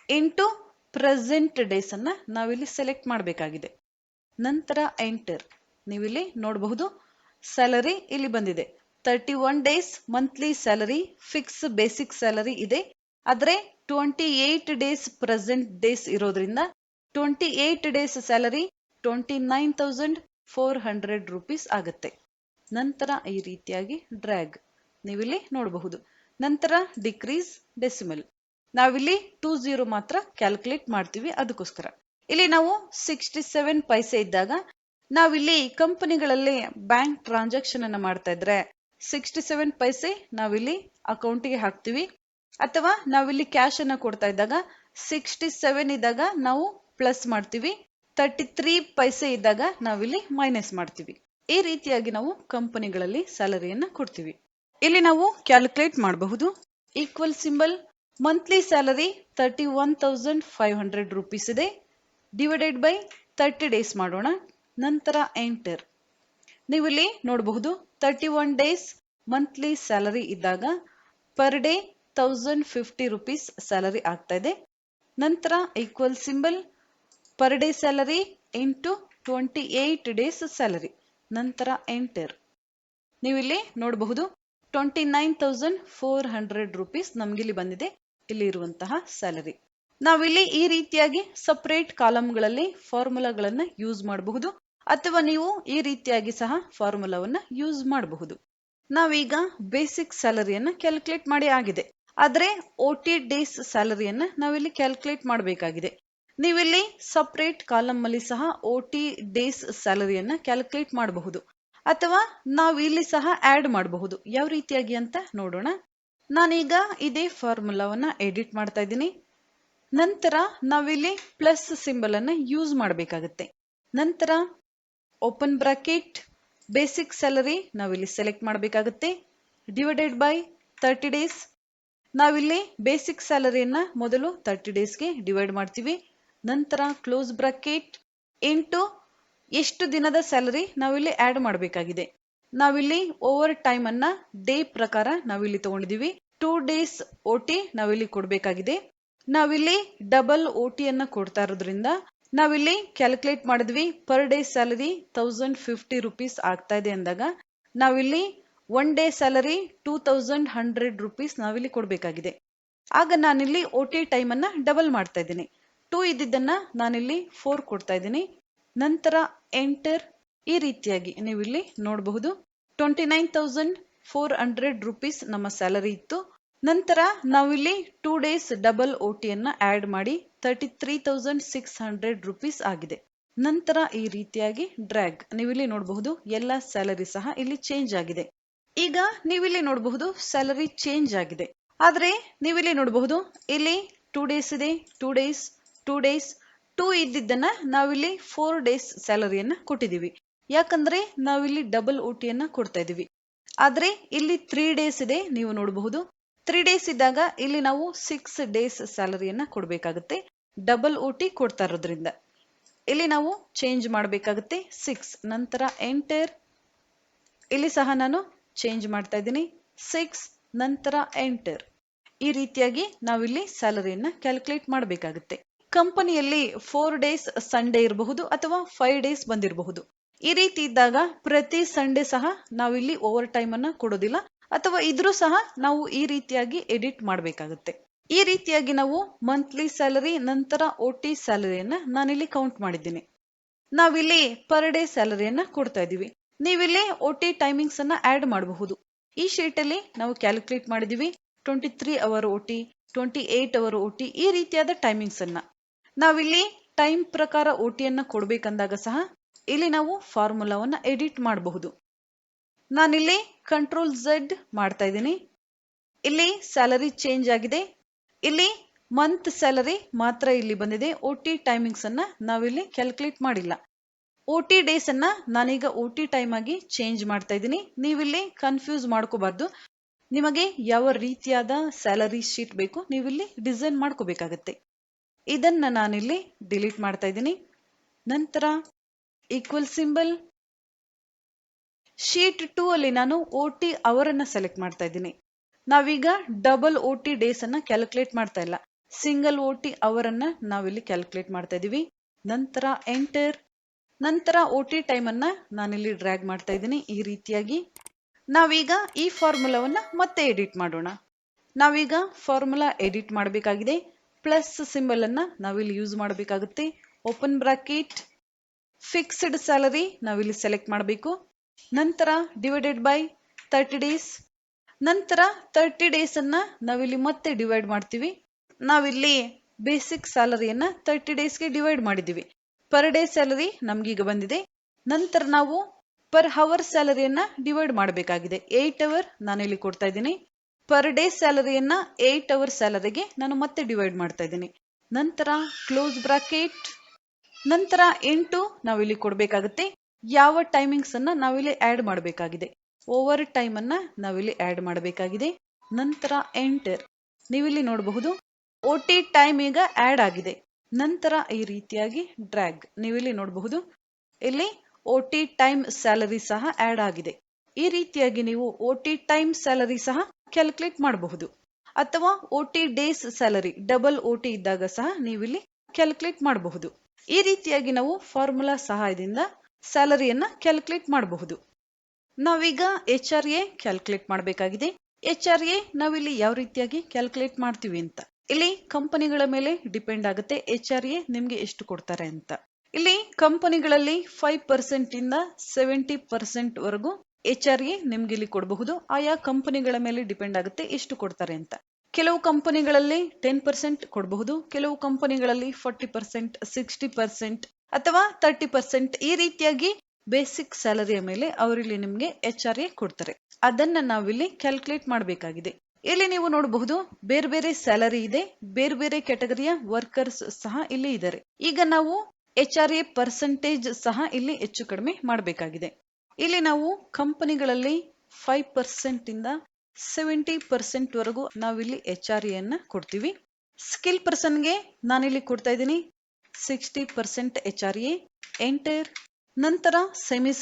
ಇಂಟು ಪ್ರೆಸೆಂಟ್ ಡೇಸ್ ಅನ್ನ ನಾವಿಲ್ಲಿ ಸೆಲೆಕ್ಟ್ ಮಾಡಬೇಕಾಗಿದೆ. ನಂತರ ಎಂಟರ್. ನೀವಿಲ್ಲಿ ನೋಡಬಹುದು ಸ್ಯಾಲರಿ ಇಲ್ಲಿ ಬಂದಿದೆ. 31 days monthly salary fix basic salary ಇದೆ. ಆದ್ರೆ 28 ಡೇಸ್ ಪ್ರೆಸೆಂಟ್ ಡೇಸ್ ಇರೋದ್ರಿಂದ 28 ಡೇಸ್ ಸ್ಯಾಲರಿ 29,400 ರುಪೀಸ್ ಆಗುತ್ತೆ. ನಂತರ ಈ ರೀತಿಯಾಗಿ ಡ್ರ್ಯಾಗ್ ನೀವಿಲ್ಲಿ ನೋಡಬಹುದು. ನಂತರ ಡಿಕ್ರೀಸ್ ಡೆಸಿಮಲ್ ನಾವಿಲ್ಲಿ 20 ಮಾತ್ರ ಕ್ಯಾಲ್ಕುಲೇಟ್ ಮಾಡ್ತೀವಿ. ಅದಕ್ಕೋಸ್ಕರ ಇಲ್ಲಿ ನಾವು 67 ಪೈಸೆ ಇದ್ದಾಗ ನಾವಿಲ್ಲಿ ಕಂಪನಿಗಳಲ್ಲಿ ಬ್ಯಾಂಕ್ ಟ್ರಾನ್ಸಾಕ್ಷನ್ ಅನ್ನ ಮಾಡ್ತಾ ಇದ್ರೆ 67 ಪೈಸೆ ನಾವಿಲ್ಲಿ ಅಕೌಂಟಿಗೆ ಹಾಕ್ತಿವಿ. ಅಥವಾ ನಾವಿಲ್ಲಿ ಕ್ಯಾಶ್ ಅನ್ನ ಕೊಡ್ತಾ ಇದ್ದಾಗ 67 ಇದ್ದಾಗ ನಾವು ಪ್ಲಸ್ ಮಾಡ್ತೀವಿ, 33 ಪೈಸೆ ಇದ್ದಾಗ ನಾವಿಲ್ಲಿ ಮೈನಸ್ ಮಾಡ್ತೀವಿ. ಈ ರೀತಿಯಾಗಿ ನಾವು ಕಂಪನಿಗಳಲ್ಲಿ ಸ್ಯಾಲರಿಯನ್ನ ಕೊಡ್ತೀವಿ. ಇಲ್ಲಿ ನಾವು ಕ್ಯಾಲ್ಕುಲೇಟ್ ಮಾಡಬಹುದು. Equal symbol monthly salary 31,500 rupees ಇದೆ. ಡಿವೈಡೆಡ್ ಬೈ 30 ಡೇಸ್ ಮಾಡೋಣ. ನಂತರ ಎಂಟರ್. ನೀವಿಲ್ಲಿ ನೋಡಬಹುದು 31 ಡೇಸ್ ಮಂತ್ಲಿ ಸ್ಯಾಲರಿ ಇದ್ದಾಗ ಪರ್ ಡೇ 1,050 ರುಪೀಸ್ ಸ್ಯಾಲರಿ ಆಗ್ತಾ ಇದೆ. ನಂತರ equal symbol per day salary into 28 days salary. ನಂತರ ಎಂಟರ್. ನೀವಿಲ್ಲಿ ನೋಡಬಹುದು 29,400 ರೂಪೀಸ್ ನಮ್ಗಿಲ್ಲಿ ಬಂದಿದೆ ಇಲ್ಲಿ ಇರುವಂತಹ ಸ್ಯಾಲರಿ. ನಾವಿಲ್ಲಿ ಈ ರೀತಿಯಾಗಿ ಸಪರೇಟ್ ಕಾಲಮ್ಗಳಲ್ಲಿ ಫಾರ್ಮುಲಾಗಳನ್ನ ಯೂಸ್ ಮಾಡಬಹುದು ಅಥವಾ ನೀವು ಈ ರೀತಿಯಾಗಿ ಸಹ ಫಾರ್ಮುಲಾವನ್ನ ಯೂಸ್ ಮಾಡಬಹುದು. ನಾವೀಗ ಬೇಸಿಕ್ ಸ್ಯಾಲರಿಯನ್ನ ಕ್ಯಾಲ್ಕುಲೇಟ್ ಮಾಡಿ ಆಗಿದೆ. ಆದ್ರೆ OT ಡೇಸ್ ಸ್ಯಾಲರಿಯನ್ನ ನಾವಿಲ್ಲಿ ಕ್ಯಾಲ್ಕುಲೇಟ್ ಮಾಡಬೇಕಾಗಿದೆ. ನೀವಿಲ್ಲಿ ಸಪರೇಟ್ ಕಾಲಮ್ ಅಲ್ಲಿ ಸಹ OT ಡೇಸ್ ಸ್ಯಾಲರಿಯನ್ನ ಕ್ಯಾಲ್ಕುಲೇಟ್ ಮಾಡಬಹುದು ಅಥವಾ ನಾವು ಇಲ್ಲಿ ಸಹ ಆಡ್ ಮಾಡಬಹುದು. ಯಾವ ರೀತಿಯಾಗಿ ಅಂತ ನೋಡೋಣ. ನಾನೀಗ ಇದೇ ಫಾರ್ಮುಲಾವನ್ನ ಎಡಿಟ್ ಮಾಡ್ತಾ ಇದ್ದೀನಿ. ನಂತರ ನಾವಿಲ್ಲಿ ಪ್ಲಸ್ ಸಿಂಬಲ್ ಅನ್ನ ಯೂಸ್ ಮಾಡಬೇಕಾಗುತ್ತೆ. ನಂತರ ಓಪನ್ ಬ್ರಾಕೆಟ್ ಬೇಸಿಕ್ ಸ್ಯಾಲರಿ ನಾವಿಲ್ಲಿ ಸೆಲೆಕ್ಟ್ ಮಾಡಬೇಕಾಗುತ್ತೆ. Divided by 30 days. ನಾವಿಲ್ಲಿ ಬೇಸಿಕ್ ಸ್ಯಾಲರಿಯನ್ನ ಮೊದಲು 30 ಡೇಸ್ಗೆ ಡಿವೈಡ್ ಮಾಡ್ತೀವಿ. ನಂತರ ಕ್ಲೋಸ್ ಬ್ರಾಕೆಟ್ ಇಂಟು ಎಷ್ಟು ದಿನದ ಸ್ಯಾಲರಿ ನಾವಿಲ್ಲಿ ಆಡ್ ಮಾಡಬೇಕಾಗಿದೆ. ನಾವಿಲ್ಲಿ ಓವರ್ ಟೈಮ್ ಅನ್ನ ಡೇ ಪ್ರಕಾರ ನಾವಿಲ್ಲಿ ತಗೊಂಡಿದೀವಿ. 2 ಡೇಸ್ OT ನಾವಿಲ್ಲಿ ಕೊಡಬೇಕಾಗಿದೆ. ನಾವಿಲ್ಲಿ ಡಬಲ್ OT ಅನ್ನ ಕೊಡ್ತಾ ಇರೋದ್ರಿಂದ ನಾವಿಲ್ಲಿ ಕ್ಯಾಲ್ಕುಲೇಟ್ ಮಾಡಿದ್ವಿ. ಪರ್ ಡೇ ಸ್ಯಾಲರಿ 1050 ರೂಪೀಸ್ ಆಗ್ತಾ ಇದೆ ಅಂದಾಗ ನಾವಿಲ್ಲಿ 1 ಡೇ ಸ್ಯಾಲರಿ 2100 ರೂಪೀಸ್ ನಾವಿಲ್ಲಿ ಕೊಡಬೇಕಾಗಿದೆ. ಆಗ ನಾನಿಲ್ಲಿ OT ಟೈಮ್ ಅನ್ನ ಡಬಲ್ ಮಾಡ್ತಾ ಇದ್ದೀನಿ. 2 ಇದ್ದಿದ್ದನ್ನ ನಾನಿಲ್ಲಿ 4 ಕೊಡ್ತಾ ಇದ್ದೀನಿ. ನಂತರ ಎಂಟರ್. ಈ ರೀತಿಯಾಗಿ ನೀವಿಲ್ಲಿ ನೋಡಬಹುದು 29,400 ರೂಪೀಸ್ ನಮ್ಮ ಸ್ಯಾಲರಿ ಇತ್ತು. ನಂತರ ನಾವಿಲ್ಲಿ 2 ಡೇಸ್ ಡಬಲ್ OT ಅನ್ನ ಆಡ್ ಮಾಡಿ 33,600 ರೂಪೀಸ್ ಆಗಿದೆ. ನಂತರ ಈ ರೀತಿಯಾಗಿ ಡ್ರ್ಯಾಗ್. ನೀವಿಲ್ಲಿ ನೋಡಬಹುದು ಎಲ್ಲ ಸ್ಯಾಲರಿ ಸಹ ಇಲ್ಲಿ ಚೇಂಜ್ ಆಗಿದೆ. ಈಗ ನೀವಿಲ್ಲಿ ನೋಡಬಹುದು ಸ್ಯಾಲರಿ ಚೇಂಜ್ ಆಗಿದೆ. ಆದ್ರೆ ನೀವಿಲ್ಲಿ ನೋಡಬಹುದು ಇಲ್ಲಿ 2 ಡೇಸ್ ಇದೆ, 2 ಡೇಸ್, 2 ಡೇಸ್, 2 ಇದ್ದಿದ್ದನ್ನ ನಾವಿಲ್ಲಿ 4 ಡೇಸ್ ಸ್ಯಾಲರಿಯನ್ನ ಕೊಟ್ಟಿದೀವಿ. ಯಾಕಂದ್ರೆ ನಾವಿಲ್ಲಿ ಡಬಲ್ OT ಅನ್ನ ಕೊಡ್ತಾ ಇದೀವಿ. ಆದ್ರೆ ಇಲ್ಲಿ 3 ಡೇಸ್ ಇದೆ, ನೀವು ನೋಡಬಹುದು. 3 ಡೇಸ್ ಇದ್ದಾಗ ಇಲ್ಲಿ ನಾವು 6 ಡೇಸ್ ಸ್ಯಾಲರಿಯನ್ನ ಕೊಡಬೇಕಾಗುತ್ತೆ. ಡಬಲ್ OT ಕೊಡ್ತಾ ಇರೋದ್ರಿಂದ ಇಲ್ಲಿ ನಾವು ಚೇಂಜ್ ಮಾಡಬೇಕಾಗುತ್ತೆ 6. ನಂತರ ಎಂಟರ್. ಇಲ್ಲಿ ಸಹ ನಾನು ಚೇಂಜ್ ಮಾಡ್ತಾ ಇದ್ದೀನಿ 6. ನಂತರ ಎಂಟರ್. ಈ ರೀತಿಯಾಗಿ ನಾವಿಲ್ಲಿ ಸ್ಯಾಲರಿಯನ್ನ ಕ್ಯಾಲ್ಕುಲೇಟ್ ಮಾಡಬೇಕಾಗುತ್ತೆ. ಕಂಪನಿಯಲ್ಲಿ 4 ಡೇಸ್ ಸಂಡೇ ಇರಬಹುದು ಅಥವಾ 5 ಡೇಸ್ ಬಂದಿರಬಹುದು. ಈ ರೀತಿ ಇದ್ದಾಗ ಪ್ರತಿ ಸಂಡೇ ಸಹ ನಾವಿಲ್ಲಿ ಓವರ್ ಟೈಮ್ ಅನ್ನ ಕೊಡೋದಿಲ್ಲ ಅಥವಾ ಇದ್ರೂ ಸಹ ನಾವು ಈ ರೀತಿಯಾಗಿ ಎಡಿಟ್ ಮಾಡಬೇಕಾಗುತ್ತೆ. ಈ ರೀತಿಯಾಗಿ ನಾವು ಮಂತ್ಲಿ ಸ್ಯಾಲರಿ ನಂತರ OT ಸ್ಯಾಲರಿಯನ್ನ ನಾನಿಲ್ಲಿ ಕೌಂಟ್ ಮಾಡಿದ್ದೀನಿ. ನಾವಿಲ್ಲಿ ಪರ್ ಡೇ ಸ್ಯಾಲರಿಯನ್ನ ಕೊಡ್ತಾ ಇದೀವಿ. ನೀವಿಲ್ಲಿ OT ಟೈಮಿಂಗ್ಸ್ ಅನ್ನ ಆಡ್ ಮಾಡಬಹುದು. ಈ ಶೀಟ್ ಅಲ್ಲಿ ನಾವು ಕ್ಯಾಲ್ಕುಲೇಟ್ ಮಾಡಿದೀವಿ 23 ಅವರ್ OT, 28 ಅವರ್ OT, ಈ ರೀತಿಯಾದ ಟೈಮಿಂಗ್ಸ್ ಅನ್ನ. ನಾವಿಲ್ಲಿ ಟೈಮ್ ಪ್ರಕಾರ OT ಅನ್ನ ಕೊಡ್ಬೇಕಂದಾಗ ಸಹ ಇಲ್ಲಿ ನಾವು ಫಾರ್ಮುಲಾವನ್ನ ಎಡಿಟ್ ಮಾಡಬಹುದು. ನಾನಿಲ್ಲಿ ಕಂಟ್ರೋಲ್ Z ಮಾಡ್ತಾ ಇದ್ದೀನಿ. ಇಲ್ಲಿ ಸ್ಯಾಲರಿ ಚೇಂಜ್ ಆಗಿದೆ. ಇಲ್ಲಿ ಮಂತ್ ಸ್ಯಾಲರಿ ಮಾತ್ರ ಇಲ್ಲಿ ಬಂದಿದೆ. OT ಟೈಮಿಂಗ್ಸ್ ಅನ್ನ ನಾವಿಲ್ಲಿ ಕ್ಯಾಲ್ಕುಲೇಟ್ ಮಾಡಿಲ್ಲ. OT ಡೇಸ್ ಅನ್ನ ನಾನೀಗ OT ಟೈಮ್ ಆಗಿ ಚೇಂಜ್ ಮಾಡ್ತಾ ಇದ್ದೀನಿ. ನೀವಿಲ್ಲಿ ಕನ್ಫ್ಯೂಸ್ ಮಾಡ್ಕೋಬಾರ್ದು. ನಿಮಗೆ ಯಾವ ರೀತಿಯಾದ ಸ್ಯಾಲರಿ ಶೀಟ್ ಬೇಕು ನೀವಿಲ್ಲಿ ಡಿಸೈನ್ ಮಾಡ್ಕೋಬೇಕಾಗತ್ತೆ. ಇದನ್ನ ನಾನಿಲ್ಲಿ ಡಿಲೀಟ್ ಮಾಡ್ತಾ ಇದ್ದೀನಿ. ನಂತರ ಈಕ್ವಲ್ ಸಿಂಬಲ್. ಶೀಟ್ 2 ಅಲ್ಲಿ ನಾನು OT ಅವರನ್ನ ಸೆಲೆಕ್ಟ್ ಮಾಡ್ತಾ ಇದ್ದೀನಿ. ನಾವೀಗ ಡಬಲ್ OT ಡೇಸ್ ಅನ್ನ ಕ್ಯಾಲ್ಕುಲೇಟ್ ಮಾಡ್ತಾ ಇಲ್ಲ, ಸಿಂಗಲ್ OT ಅವರನ್ನ ನಾವಿಲ್ಲಿ ಕ್ಯಾಲ್ಕುಲೇಟ್ ಮಾಡ್ತಾ ಇದೀವಿ. ನಂತರ ಎಂಟರ್. ನಂತರ OT ಟೈಮ್ ಅನ್ನ ನಾನಿಲ್ಲಿ ಡ್ರ್ಯಾಗ್ ಮಾಡ್ತಾ ಇದ್ದೀನಿ. ಈ ರೀತಿಯಾಗಿ ನಾವೀಗ ಈ ಫಾರ್ಮುಲಾವನ್ನ ಮತ್ತೆ ಎಡಿಟ್ ಮಾಡೋಣ. ನಾವೀಗ ಫಾರ್ಮುಲಾ ಎಡಿಟ್ ಮಾಡಬೇಕಾಗಿದೆ. ಪ್ಲಸ್ ಸಿಂಬಲ್ ಅನ್ನ ನಾವಿಲ್ಲಿ ಯೂಸ್ ಮಾಡಬೇಕಾಗುತ್ತೆ. ಓಪನ್ ಬ್ರಾಕೆಟ್ ಫಿಕ್ಸ್ಡ್ ಸ್ಯಾಲರಿ ನಾವಿಲ್ಲಿ ಸೆಲೆಕ್ಟ್ ಮಾಡಬೇಕು. ನಂತರ ಡಿವೈಡೆಡ್ ಬೈ 30 ಡೇಸ್. ನಂತರ 30 ಡೇಸ್ ಅನ್ನ ನಾವಿಲ್ಲಿ ಮತ್ತೆ ಡಿವೈಡ್ ಮಾಡ್ತೀವಿ. ನಾವಿಲ್ಲಿ ಬೇಸಿಕ್ ಸ್ಯಾಲರಿಯನ್ನ 30 ಡೇಸ್ಗೆ ಡಿವೈಡ್ ಮಾಡಿದೀವಿ. ಪರ್ ಡೇ ಸ್ಯಾಲರಿ ನಮ್ಗೀಗ ಬಂದಿದೆ. ನಂತರ ನಾವು ಪರ್ ಅವರ್ ಸ್ಯಾಲರಿಯನ್ನ ಡಿವೈಡ್ ಮಾಡಬೇಕಾಗಿದೆ. 8 ಅವರ್ ನಾನಿಲ್ಲಿ ಕೊಡ್ತಾ ಇದ್ದೀನಿ. ಪರ್ ಡೇ ಸ್ಯಾಲರಿಯನ್ನ 8 ಅವರ್ ಸ್ಯಾಲರಿಗೆ ನಾನು ಮತ್ತೆ ಡಿವೈಡ್ ಮಾಡ್ತಾ ಇದ್ದೀನಿ. ನಂತರ ಕ್ಲೋಸ್ ಬ್ರಾಕೆಟ್. ನಂತರ ಇಂಟು ನಾವಿಲ್ಲಿ ಕೊಡಬೇಕಾಗುತ್ತೆ. ಯಾವ ಟೈಮಿಂಗ್ಸ್ ಅನ್ನ ನಾವಿಲ್ಲಿ ಆಡ್ ಮಾಡಬೇಕಾಗಿದೆ, ಓವರ್ ಟೈಮ್ ಅನ್ನ ನಾವಿಲ್ಲಿ ಆಡ್ ಮಾಡಬೇಕಾಗಿದೆ. ನಂತರ ಎಂಟರ್. ನೀವಿಲ್ಲಿ ನೋಡಬಹುದು OT ಟೈಮ್ ಈಗ ಆಡ್ ಆಗಿದೆ. ನಂತರ ಈ ರೀತಿಯಾಗಿ ಡ್ರ್ಯಾಗ್. ನೀವಿಲ್ಲಿ ನೋಡಬಹುದು ಇಲ್ಲಿ OT ಟೈಮ್ ಸ್ಯಾಲರಿ ಸಹ ಆಡ್ ಆಗಿದೆ. ಈ ರೀತಿಯಾಗಿ ನೀವು OT ಟೈಮ್ ಸ್ಯಾಲರಿ ಸಹ ಕ್ಯಾಲ್ಕುಲೇಟ್ ಮಾಡಬಹುದು ಅಥವಾ OT days salary double OT ಇದ್ದಾಗ ಸಹ ನೀವಿಲ್ಲಿ ಕ್ಯಾಲ್ಕುಲೇಟ್ ಮಾಡಬಹುದು. ಈ ರೀತಿಯಾಗಿ ನಾವು ಫಾರ್ಮುಲಾ ಸಹಾಯದಿಂದ ಸ್ಯಾಲರಿಯನ್ನ ಕ್ಯಾಲ್ಕುಲೇಟ್ ಮಾಡಬಹುದು. ನಾವೀಗ HRA ಕ್ಯಾಲ್ಕುಲೇಟ್ ಮಾಡಬೇಕಾಗಿದೆ. HRA ನಾವಿಲ್ಲಿ ಯಾವ ರೀತಿಯಾಗಿ ಕ್ಯಾಲ್ಕುಲೇಟ್ ಮಾಡ್ತೀವಿ ಅಂತ. ಇಲ್ಲಿ ಕಂಪನಿಗಳ ಮೇಲೆ ಡಿಪೆಂಡ್ ಆಗುತ್ತೆ HRA ನಿಮ್ಗೆ ಎಷ್ಟು ಕೊಡ್ತಾರೆ ಅಂತ. ಇಲ್ಲಿ ಕಂಪನಿಗಳಲ್ಲಿ 5% ಇಂದ 70% ವರೆಗೂ HRA ನಿಮ್ಗೆ ಇಲ್ಲಿ ಕೊಡಬಹುದು. ಆಯಾ ಕಂಪನಿಗಳ ಮೇಲೆ ಡಿಪೆಂಡ್ ಆಗುತ್ತೆ ಎಷ್ಟು ಕೊಡ್ತಾರೆ ಅಂತ. ಕೆಲವು ಕಂಪನಿಗಳಲ್ಲಿ 10% ಕೊಡಬಹುದು, ಕೆಲವು ಕಂಪನಿಗಳಲ್ಲಿ 40%, 60% ಅಥವಾ 30% ಈ ರೀತಿಯಾಗಿ ಬೇಸಿಕ್ ಸ್ಯಾಲರಿಯ ಮೇಲೆ ಅವರಿಲ್ಲಿ ನಿಮ್ಗೆ HRA ಕೊಡ್ತಾರೆ. ಅದನ್ನ ನಾವಿಲ್ಲಿ ಕ್ಯಾಲ್ಕುಲೇಟ್ ಮಾಡಬೇಕಾಗಿದೆ. ಇಲ್ಲಿ ನೀವು ನೋಡಬಹುದು ಬೇರೆ ಬೇರೆ ಸ್ಯಾಲರಿ ಇದೆ, ಬೇರೆ ಬೇರೆ ಕ್ಯಾಟಗರಿಯ ವರ್ಕರ್ಸ್ ಸಹ ಇಲ್ಲಿ ಇದ್ದಾರೆ. ಈಗ ನಾವು HRA ಪರ್ಸೆಂಟೇಜ್ ಸಹ ಇಲ್ಲಿ ಹೆಚ್ಚು ಕಡಿಮೆ ಮಾಡಬೇಕಾಗಿದೆ. ಇಲ್ಲಿ ನಾವು ಕಂಪನಿಗಳಲ್ಲಿ 5% ಇಂದ 70% ವರೆಗೂ ನಾವಿಲ್ಲಿ HRA ಅನ್ನ ಕೊಡ್ತೀವಿ. ಸ್ಕಿಲ್ ಪರ್ಸನ್ಗೆ ನಾನಿಲ್ಲಿ ಕೊಡ್ತಾ ಇದ್ದೀನಿ 60% HRA. ಎಂಟರ್. ನಂತರ ಸೆಮಿ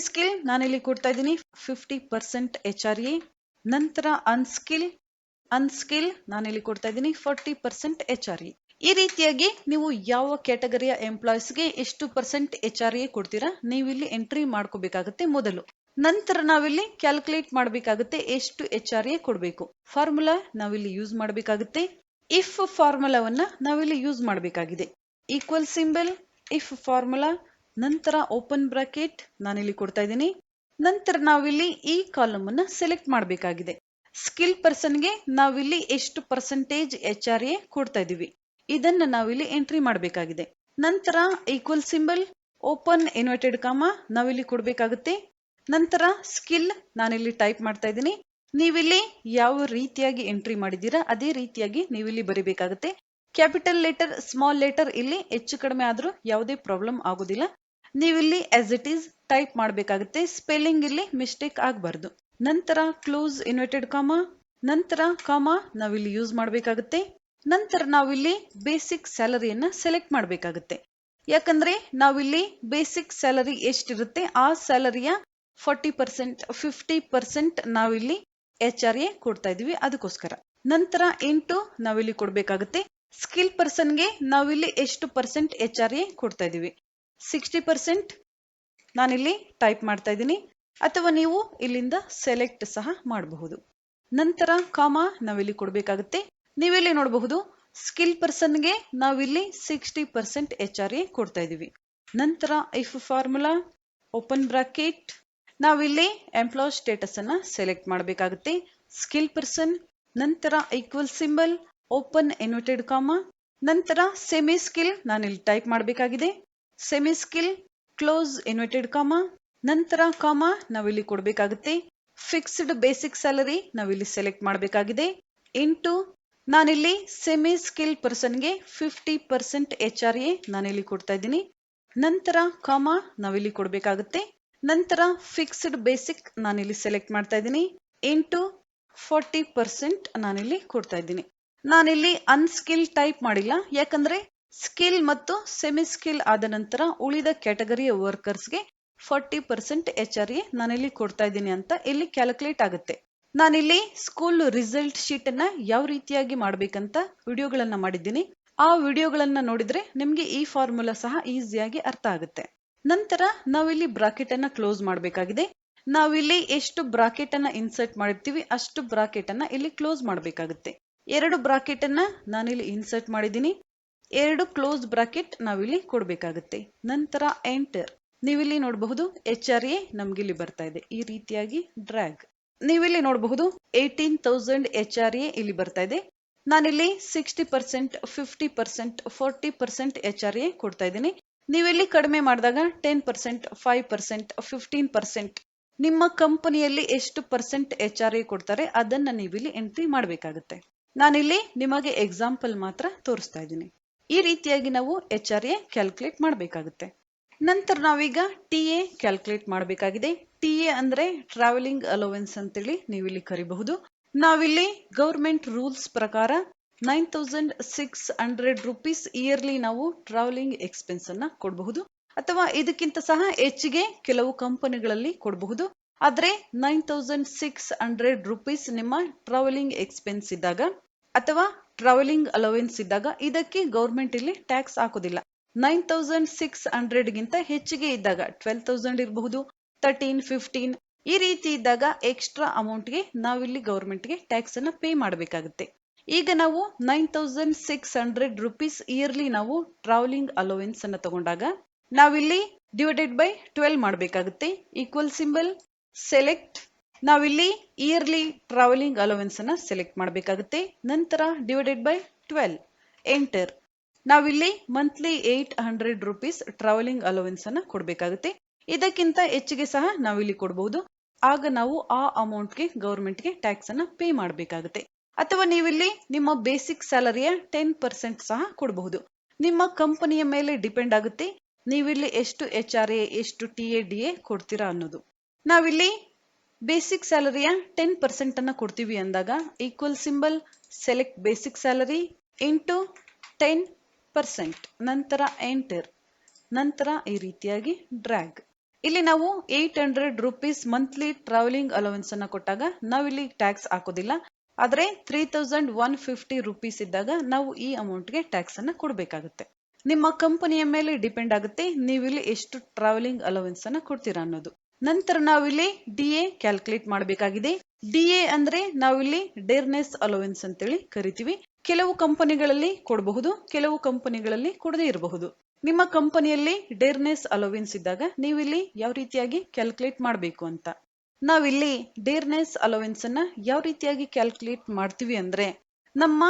ಸ್ಕಿಲ್ ನಾನಿಲ್ಲಿ ಕೊಡ್ತಾ ಇದ್ದೀನಿ 50% HRA. ನಂತರ ಅನ್ಸ್ಕಿಲ್ ನಾನಿಲ್ಲಿ ಕೊಡ್ತಾ ಇದ್ದೀನಿ 40% HRA. ಈ ರೀತಿಯಾಗಿ ನೀವು ಯಾವ ಕ್ಯಾಟಗರಿಯ ಎಂಪ್ಲಾಯೀಸ್ಗೆ ಎಷ್ಟು ಪರ್ಸೆಂಟ್ HRA ಕೊಡ್ತೀರಾ ನೀವಿಲ್ಲಿ ಎಂಟ್ರಿ ಮಾಡ್ಕೋಬೇಕಾಗುತ್ತೆ ಮೊದಲು. ನಂತರ ನಾವಿಲ್ಲಿ ಕ್ಯಾಲ್ಕುಲೇಟ್ ಮಾಡಬೇಕಾಗುತ್ತೆ ಎಷ್ಟು HRA ಕೊಡಬೇಕು. ಫಾರ್ಮುಲಾ ನಾವಿಲ್ಲಿ ಯೂಸ್ ಮಾಡಬೇಕಾಗುತ್ತೆ. ಇಫ್ ಫಾರ್ಮುಲಾವನ್ನ ನಾವಿಲ್ಲಿ ಯೂಸ್ ಮಾಡಬೇಕಾಗಿದೆ. ಈಕ್ವಲ್ ಸಿಂಬಲ್, ಇಫ್ ಫಾರ್ಮುಲಾ, ನಂತರ ಓಪನ್ ಬ್ರಾಕೆಟ್ ನಾನಿಲ್ಲಿ ಕೊಡ್ತಾ ಇದ್ದೀನಿ. ನಂತರ ನಾವಿಲ್ಲಿ ಈ ಕಾಲಮ್ ಅನ್ನ ಸೆಲೆಕ್ಟ್ ಮಾಡಬೇಕಾಗಿದೆ. ಸ್ಕಿಲ್ ಪರ್ಸನ್ಗೆ ನಾವಿಲ್ಲಿ ಎಷ್ಟು ಪರ್ಸೆಂಟೇಜ್ HRA ಕೊಡ್ತಾ ಇದೀವಿ ಇದನ್ನ ನಾವಿಲ್ಲಿ ಎಂಟ್ರಿ ಮಾಡಬೇಕಾಗಿದೆ. ನಂತರ equal symbol, open inverted comma ನಾವಿಲ್ಲಿ ಕೊಡಬೇಕಾಗುತ್ತೆ. ನಂತರ ಸ್ಕಿಲ್ ನಾನಿಲ್ಲಿ ಟೈಪ್ ಮಾಡ್ತಾ ಇದ್ದೀನಿ. ನೀವಿಲ್ಲಿ ಯಾವ ರೀತಿಯಾಗಿ ಎಂಟ್ರಿ ಮಾಡಿದ್ದೀರಾ ಅದೇ ರೀತಿಯಾಗಿ ನೀವಿಲ್ಲಿ ಬರೀಬೇಕಾಗುತ್ತೆ. ಕ್ಯಾಪಿಟಲ್ ಲೆಟರ್, ಸ್ಮಾಲ್ ಲೆಟರ್ ಇಲ್ಲಿ ಹೆಚ್ಚು ಕಡಿಮೆ ಆದ್ರೂ ಯಾವುದೇ ಪ್ರಾಬ್ಲಮ್ ಆಗೋದಿಲ್ಲ. ನೀವಿಲ್ಲಿ ಆಸ್ ಇಟ್ ಈಸ್ ಟೈಪ್ ಮಾಡಬೇಕಾಗುತ್ತೆ. ಸ್ಪೆಲ್ಲಿಂಗ್ ಇಲ್ಲಿ ಮಿಸ್ಟೇಕ್ ಆಗಬಾರ್ದು. ನಂತರ ಕ್ಲೋಸ್ ಇನ್ವರ್ಟೆಡ್ ಕಾಮ, ನಂತರ ಕಾಮ ನಾವಿಲ್ಲಿ ಯೂಸ್ ಮಾಡಬೇಕಾಗುತ್ತೆ. ನಂತರ ನಾವಿಲ್ಲಿ ಬೇಸಿಕ್ ಸ್ಯಾಲರಿಯನ್ನ ಸೆಲೆಕ್ಟ್ ಮಾಡಬೇಕಾಗುತ್ತೆ. ಯಾಕಂದ್ರೆ ನಾವಿಲ್ಲಿ ಬೇಸಿಕ್ ಸ್ಯಾಲರಿ ಎಷ್ಟಿರುತ್ತೆ ಆ ಸ್ಯಾಲರಿಯ 40%, 50% ನಾವಿಲ್ಲಿ HRA ಕೊಡ್ತಾ ಇದೀವಿ ಅದಕ್ಕೋಸ್ಕರ. ನಂತರ ಇಂಟು ನಾವಿಲ್ಲಿ ಕೊಡ್ಬೇಕಾಗುತ್ತೆ. ಸ್ಕಿಲ್ ಪರ್ಸನ್ಗೆ ನಾವಿಲ್ಲಿ ಎಷ್ಟು ಪರ್ಸೆಂಟ್ HRA ಕೊಡ್ತಾ ಇದೀವಿ 60% ನಾನಿಲ್ಲಿ ಟೈಪ್ ಮಾಡ್ತಾ ಇದ್ದೀನಿ, ಅಥವಾ ನೀವು ಇಲ್ಲಿಂದ ಸೆಲೆಕ್ಟ್ ಸಹ ಮಾಡಬಹುದು. ನಂತರ ಕಾಮ ನಾವಿಲ್ಲಿ ಕೊಡ್ಬೇಕಾಗುತ್ತೆ. ನೀವಿಲ್ಲಿ ನೋಡಬಹುದು ಸ್ಕಿಲ್ ಪರ್ಸನ್ಗೆ ನಾವಿಲ್ಲಿ 60% HRA ಕೊಡ್ತಾ ಇದೀವಿ. ನಂತರ ಇಫ್ ಫಾರ್ಮುಲಾ, ಓಪನ್ ಬ್ರಾಕೆಟ್, ನಾವಿಲ್ಲಿ ಎಂಪ್ಲಾಯ್ ಸ್ಟೇಟಸ್ ಅನ್ನ ಸೆಲೆಕ್ಟ್ ಮಾಡಬೇಕಾಗುತ್ತೆ. ಸ್ಕಿಲ್ ಪರ್ಸನ್, ನಂತರ equal symbol, open inverted comma, ನಂತರ ಸೆಮಿ ಸ್ಕಿಲ್ ನಾನಿಲ್ಲಿ ಟೈಪ್ ಮಾಡಬೇಕಾಗಿದೆ. Semi skill, close inverted comma, ನಂತರ ಕಾಮ ನಾವಿಲ್ಲಿ ಕೊಡಬೇಕಾಗುತ್ತೆ. ಫಿಕ್ಸ್ಡ್ ಬೇಸಿಕ್ ಸ್ಯಾಲರಿ ನಾವಿಲ್ಲಿ ಸೆಲೆಕ್ಟ್ ಮಾಡಬೇಕಾಗಿದೆ. ಇಂಟು ನಾನಿಲ್ಲಿ ಸೆಮಿ ಸ್ಕಿಲ್ ಪರ್ಸನ್ಗೆ 50% HRA ನಾನಿಲ್ಲಿ ಕೊಡ್ತಾ ಇದ್ದೀನಿ. ನಂತರ ಕಾಮ ನಾವಿಲ್ಲಿ ಕೊಡಬೇಕಾಗುತ್ತೆ. ನಂತರ ಫಿಕ್ಸ್ಡ್ ಬೇಸಿಕ್ ನಾನಿಲ್ಲಿ ಸೆಲೆಕ್ಟ್ ಮಾಡ್ತಾ ಇದ್ದೀನಿ. ಇಂಟು 40% ನಾನಿಲ್ಲಿ ಕೊಡ್ತಾ ಇದ್ದೀನಿ. ನಾನಿಲ್ಲಿ ಅನ್ಸ್ಕಿಲ್ ಟೈಪ್ ಮಾಡಿಲ್ಲ, ಯಾಕಂದ್ರೆ ಸ್ಕಿಲ್ ಮತ್ತು ಸೆಮಿ ಸ್ಕಿಲ್ ಆದ ನಂತರ ಉಳಿದ ಕ್ಯಾಟಗರಿಯ ವರ್ಕರ್ಸ್ಗೆ 40% HRA ನಾನಿಲ್ಲಿ ಕೊಡ್ತಾ ಇದ್ದೀನಿ ಅಂತ ಇಲ್ಲಿ ಕ್ಯಾಲ್ಕುಲೇಟ್ ಆಗುತ್ತೆ. ನಾನಿಲ್ಲಿ ಸ್ಕೂಲ್ ರಿಸಲ್ಟ್ ಶೀಟ್ ಅನ್ನ ಯಾವ ರೀತಿಯಾಗಿ ಮಾಡ್ಬೇಕಂತ ವಿಡಿಯೋಗಳನ್ನ ಮಾಡಿದ್ದೀನಿ. ಆ ವಿಡಿಯೋಗಳನ್ನ ನೋಡಿದ್ರೆ ನಿಮ್ಗೆ ಈ ಫಾರ್ಮುಲಾ ಸಹ ಈಸಿಯಾಗಿ ಅರ್ಥ ಆಗುತ್ತೆ. ನಂತರ ನಾವಿಲ್ಲಿ ಬ್ರಾಕೆಟ್ ಅನ್ನ ಕ್ಲೋಸ್ ಮಾಡಬೇಕಾಗಿದೆ. ನಾವಿಲ್ಲಿ ಎಷ್ಟು ಬ್ರಾಕೆಟ್ ಅನ್ನ ಇನ್ಸರ್ಟ್ ಮಾಡಿರ್ತೀವಿ ಅಷ್ಟು ಬ್ರಾಕೆಟ್ ಅನ್ನ ಇಲ್ಲಿ ಕ್ಲೋಸ್ ಮಾಡಬೇಕಾಗುತ್ತೆ. 2 ಬ್ರಾಕೆಟ್ ಅನ್ನ ನಾನಿಲ್ಲಿ ಇನ್ಸರ್ಟ್ ಮಾಡಿದ್ದೀನಿ. 2 ಕ್ಲೋಸ್ ಬ್ರಾಕೆಟ್ ನಾವಿಲ್ಲಿ ಕೊಡಬೇಕಾಗುತ್ತೆ. ನಂತರ ಎಂಟರ್. ನೀವಿಲ್ಲಿ ನೋಡಬಹುದು HRA ನಮ್ಗಿಲ್ಲಿ ಬರ್ತಾ ಇದೆ ಈ ರೀತಿಯಾಗಿ ಡ್ರ್ಯಾಗ್. ನೀವಿಲ್ಲಿ ನೋಡಬಹುದು 18,000 HRA ಇಲ್ಲಿ ಬರ್ತಾ ಇದೆ. ನಾನಿಲ್ಲಿ 60%, 50%, 40% HRA ಕೊಡ್ತಾ ಇದ್ದೀನಿ. ನೀವಿಲ್ಲಿ ಕಡಿಮೆ ಮಾಡಿದಾಗ 10%, 5%, 15% ನಿಮ್ಮ ಕಂಪನಿಯಲ್ಲಿ ಎಷ್ಟು ಪರ್ಸೆಂಟ್ HRA ಕೊಡ್ತಾರೆ ಅದನ್ನ ನೀವಿಲ್ಲಿ ಎಂಟ್ರಿ ಮಾಡಬೇಕಾಗುತ್ತೆ. ನಾನಿಲ್ಲಿ ನಿಮಗೆ ಎಕ್ಸಾಂಪಲ್ ಮಾತ್ರ ತೋರಿಸ್ತಾ ಇದ್ದೀನಿ. ಈ ರೀತಿಯಾಗಿ ನಾವು HRA ಕ್ಯಾಲ್ಕುಲೇಟ್ ಮಾಡಬೇಕಾಗುತ್ತೆ. ನಂತರ ನಾವೀಗ TA ಕ್ಯಾಲ್ಕುಲೇಟ್ ಮಾಡಬೇಕಾಗಿದೆ. TA ಅಂದ್ರೆ ಟ್ರಾವೆಲಿಂಗ್ ಅಲೋವೆನ್ಸ್ ಅಂತೇಳಿ ನೀವಿಲ್ಲಿ ಕರಿಬಹುದು. ನಾವಿಲ್ಲಿ ಗವರ್ಮೆಂಟ್ ರೂಲ್ಸ್ ಪ್ರಕಾರ 9,600 ರೂಪೀಸ್ ಇಯರ್ಲಿ ನಾವು ಟ್ರಾವೆಲಿಂಗ್ ಎಕ್ಸ್ಪೆನ್ಸ್ ಅನ್ನ ಕೊಡಬಹುದು, ಅಥವಾ ಇದಕ್ಕಿಂತ ಸಹ ಹೆಚ್ಚಿಗೆ ಕೆಲವು ಕಂಪನಿಗಳಲ್ಲಿ ಕೊಡಬಹುದು. ಆದ್ರೆ 9,600 ರೂಪೀಸ್ ನಿಮ್ಮ ಟ್ರಾವೆಲಿಂಗ್ ಎಕ್ಸ್ಪೆನ್ಸ್ ಇದ್ದಾಗ ಅಥವಾ ಟ್ರಾವೆಲಿಂಗ್ ಅಲೋವೆನ್ಸ್ ಇದ್ದಾಗ ಇದಕ್ಕೆ ಗವರ್ಮೆಂಟ್ ಇಲ್ಲಿ ಟ್ಯಾಕ್ಸ್ ಹಾಕೋದಿಲ್ಲ. 9,600 ಗಿಂತ ಹೆಚ್ಚಿಗೆ ಇದ್ದಾಗ 12,000 ಇರಬಹುದು, 13, 15 ಈ ರೀತಿ ಇದ್ದಾಗ ಎಕ್ಸ್ಟ್ರಾ ಅಮೌಂಟ್ಗೆ ನಾವಿಲ್ಲಿ ಗೌರ್ಮೆಂಟ್ಗೆ ಟ್ಯಾಕ್ಸ್ ಅನ್ನ ಪೇ ಮಾಡಬೇಕಾಗುತ್ತೆ. ಈಗ ನಾವು 9600 ರುಪೀಸ್ ಇಯರ್ಲಿ ನಾವು ಟ್ರಾವೆಲಿಂಗ್ ಅಲೋವೆನ್ಸ್ ಅನ್ನ ತಗೊಂಡಾಗ ನಾವಿಲ್ಲಿ ಡಿವೈಡೆಡ್ ಬೈ 12 ಮಾಡಬೇಕಾಗುತ್ತೆ. ಈಕ್ವಲ್ ಸಿಂಬಲ್ ಸೆಲೆಕ್ಟ್, ನಾವಿಲ್ಲಿ ಇಯರ್ಲಿ ಟ್ರಾವೆಲಿಂಗ್ ಅಲೋವೆನ್ಸ್ ಅನ್ನ ಸೆಲೆಕ್ಟ್ ಮಾಡಬೇಕಾಗುತ್ತೆ. ನಂತರ ಡಿವೈಡೆಡ್ ಬೈ 12 ಎಂಟರ್, ನಾವಿಲ್ಲಿ ಮಂತ್ಲಿ 800 ರುಪೀಸ್ ಟ್ರಾವೆಲಿಂಗ್ ಅಲೋವೆನ್ಸ್ ಅನ್ನ ಕೊಡಬೇಕಾಗುತ್ತೆ. ಇದಕ್ಕಿಂತ ಹೆಚ್ಚಿಗೆ ಸಹ ನಾವಿಲ್ಲಿ ಕೊಡಬಹುದು. ಆಗ ನಾವು ಆ ಅಮೌಂಟ್ಗೆ ಗೌರ್ಮೆಂಟ್ಗೆ ಟ್ಯಾಕ್ಸ್ ಅನ್ನ ಪೇ ಮಾಡಬೇಕಾಗುತ್ತೆ. ಅಥವಾ ನೀವಿಲ್ಲಿ ನಿಮ್ಮ ಬೇಸಿಕ್ ಸ್ಯಾಲರಿಯ 10% ಸಹ ಕೊಡಬಹುದು. ನಿಮ್ಮ ಕಂಪನಿಯ ಮೇಲೆ ಡಿಪೆಂಡ್ ಆಗುತ್ತೆ ನೀವಿಲ್ಲಿ ಎಷ್ಟು HRA ಎಷ್ಟು TADA ಕೊಡ್ತೀರಾ ಅನ್ನೋದು. ನಾವಿಲ್ಲಿ ಬೇಸಿಕ್ ಸ್ಯಾಲರಿಯ 10% ಅನ್ನ ಕೊಡ್ತೀವಿ ಅಂದಾಗ equal symbol select basic salary into 10%, ನಂತರ ಎಂಟರ್, ನಂತರ ಈ ರೀತಿಯಾಗಿ ಡ್ರ್ಯಾಗ್. ಇಲ್ಲಿ ನಾವು 800 ರುಪೀಸ್ ಮಂತ್ಲಿ ಟ್ರಾವೆಲಿಂಗ್ ಅಲೋವೆನ್ಸ್ ಅನ್ನ ಕೊಟ್ಟಾಗ ನಾವಿಲ್ಲಿ ಟ್ಯಾಕ್ಸ್ ಹಾಕೋದಿಲ್ಲ. ಆದ್ರೆ 3150 ರುಪೀಸ್ ಇದ್ದಾಗ ನಾವು ಈ ಅಮೌಂಟ್ಗೆ ಟ್ಯಾಕ್ಸ್ ಅನ್ನ ಕೊಡಬೇಕಾಗುತ್ತೆ. ನಿಮ್ಮ ಕಂಪನಿಯ ಮೇಲೆ ಡಿಪೆಂಡ್ ಆಗುತ್ತೆ ನೀವಿಲ್ಲಿ ಎಷ್ಟು ಟ್ರಾವೆಲಿಂಗ್ ಅಲೋವೆನ್ಸ್ ಅನ್ನ ಕೊಡ್ತೀರಾ ಅನ್ನೋದು. ನಂತರ ನಾವಿಲ್ಲಿ DA ಕ್ಯಾಲ್ಕುಲೇಟ್ ಮಾಡಬೇಕಾಗಿದೆ. DA ಅಂದ್ರೆ ನಾವಿಲ್ಲಿ ಡೇರ್ನೆಸ್ ಅಲೋವೆನ್ಸ್ ಅಂತೇಳಿ ಕರಿತೀವಿ. ಕೆಲವು ಕಂಪನಿಗಳಲ್ಲಿ ಕೊಡಬಹುದು, ಕೆಲವು ಕಂಪನಿಗಳಲ್ಲಿ ಕೊಡದೇ ಇರಬಹುದು. ನಿಮ್ಮ ಕಂಪನಿಯಲ್ಲಿ ಡೇರ್ನೆಸ್ ಅಲೋವೆನ್ಸ್ ಇದ್ದಾಗ ನೀವಿಲ್ಲಿ ಯಾವ ರೀತಿಯಾಗಿ ಕ್ಯಾಲ್ಕುಲೇಟ್ ಮಾಡಬೇಕು ಅಂತ. ನಾವಿಲ್ಲಿ ಡೇರ್ನೆಸ್ ಅಲೋವೆನ್ಸ್ ಅನ್ನ ಯಾವ ರೀತಿಯಾಗಿ ಕ್ಯಾಲ್ಕುಲೇಟ್ ಮಾಡ್ತೀವಿ ಅಂದ್ರೆ ನಮ್ಮ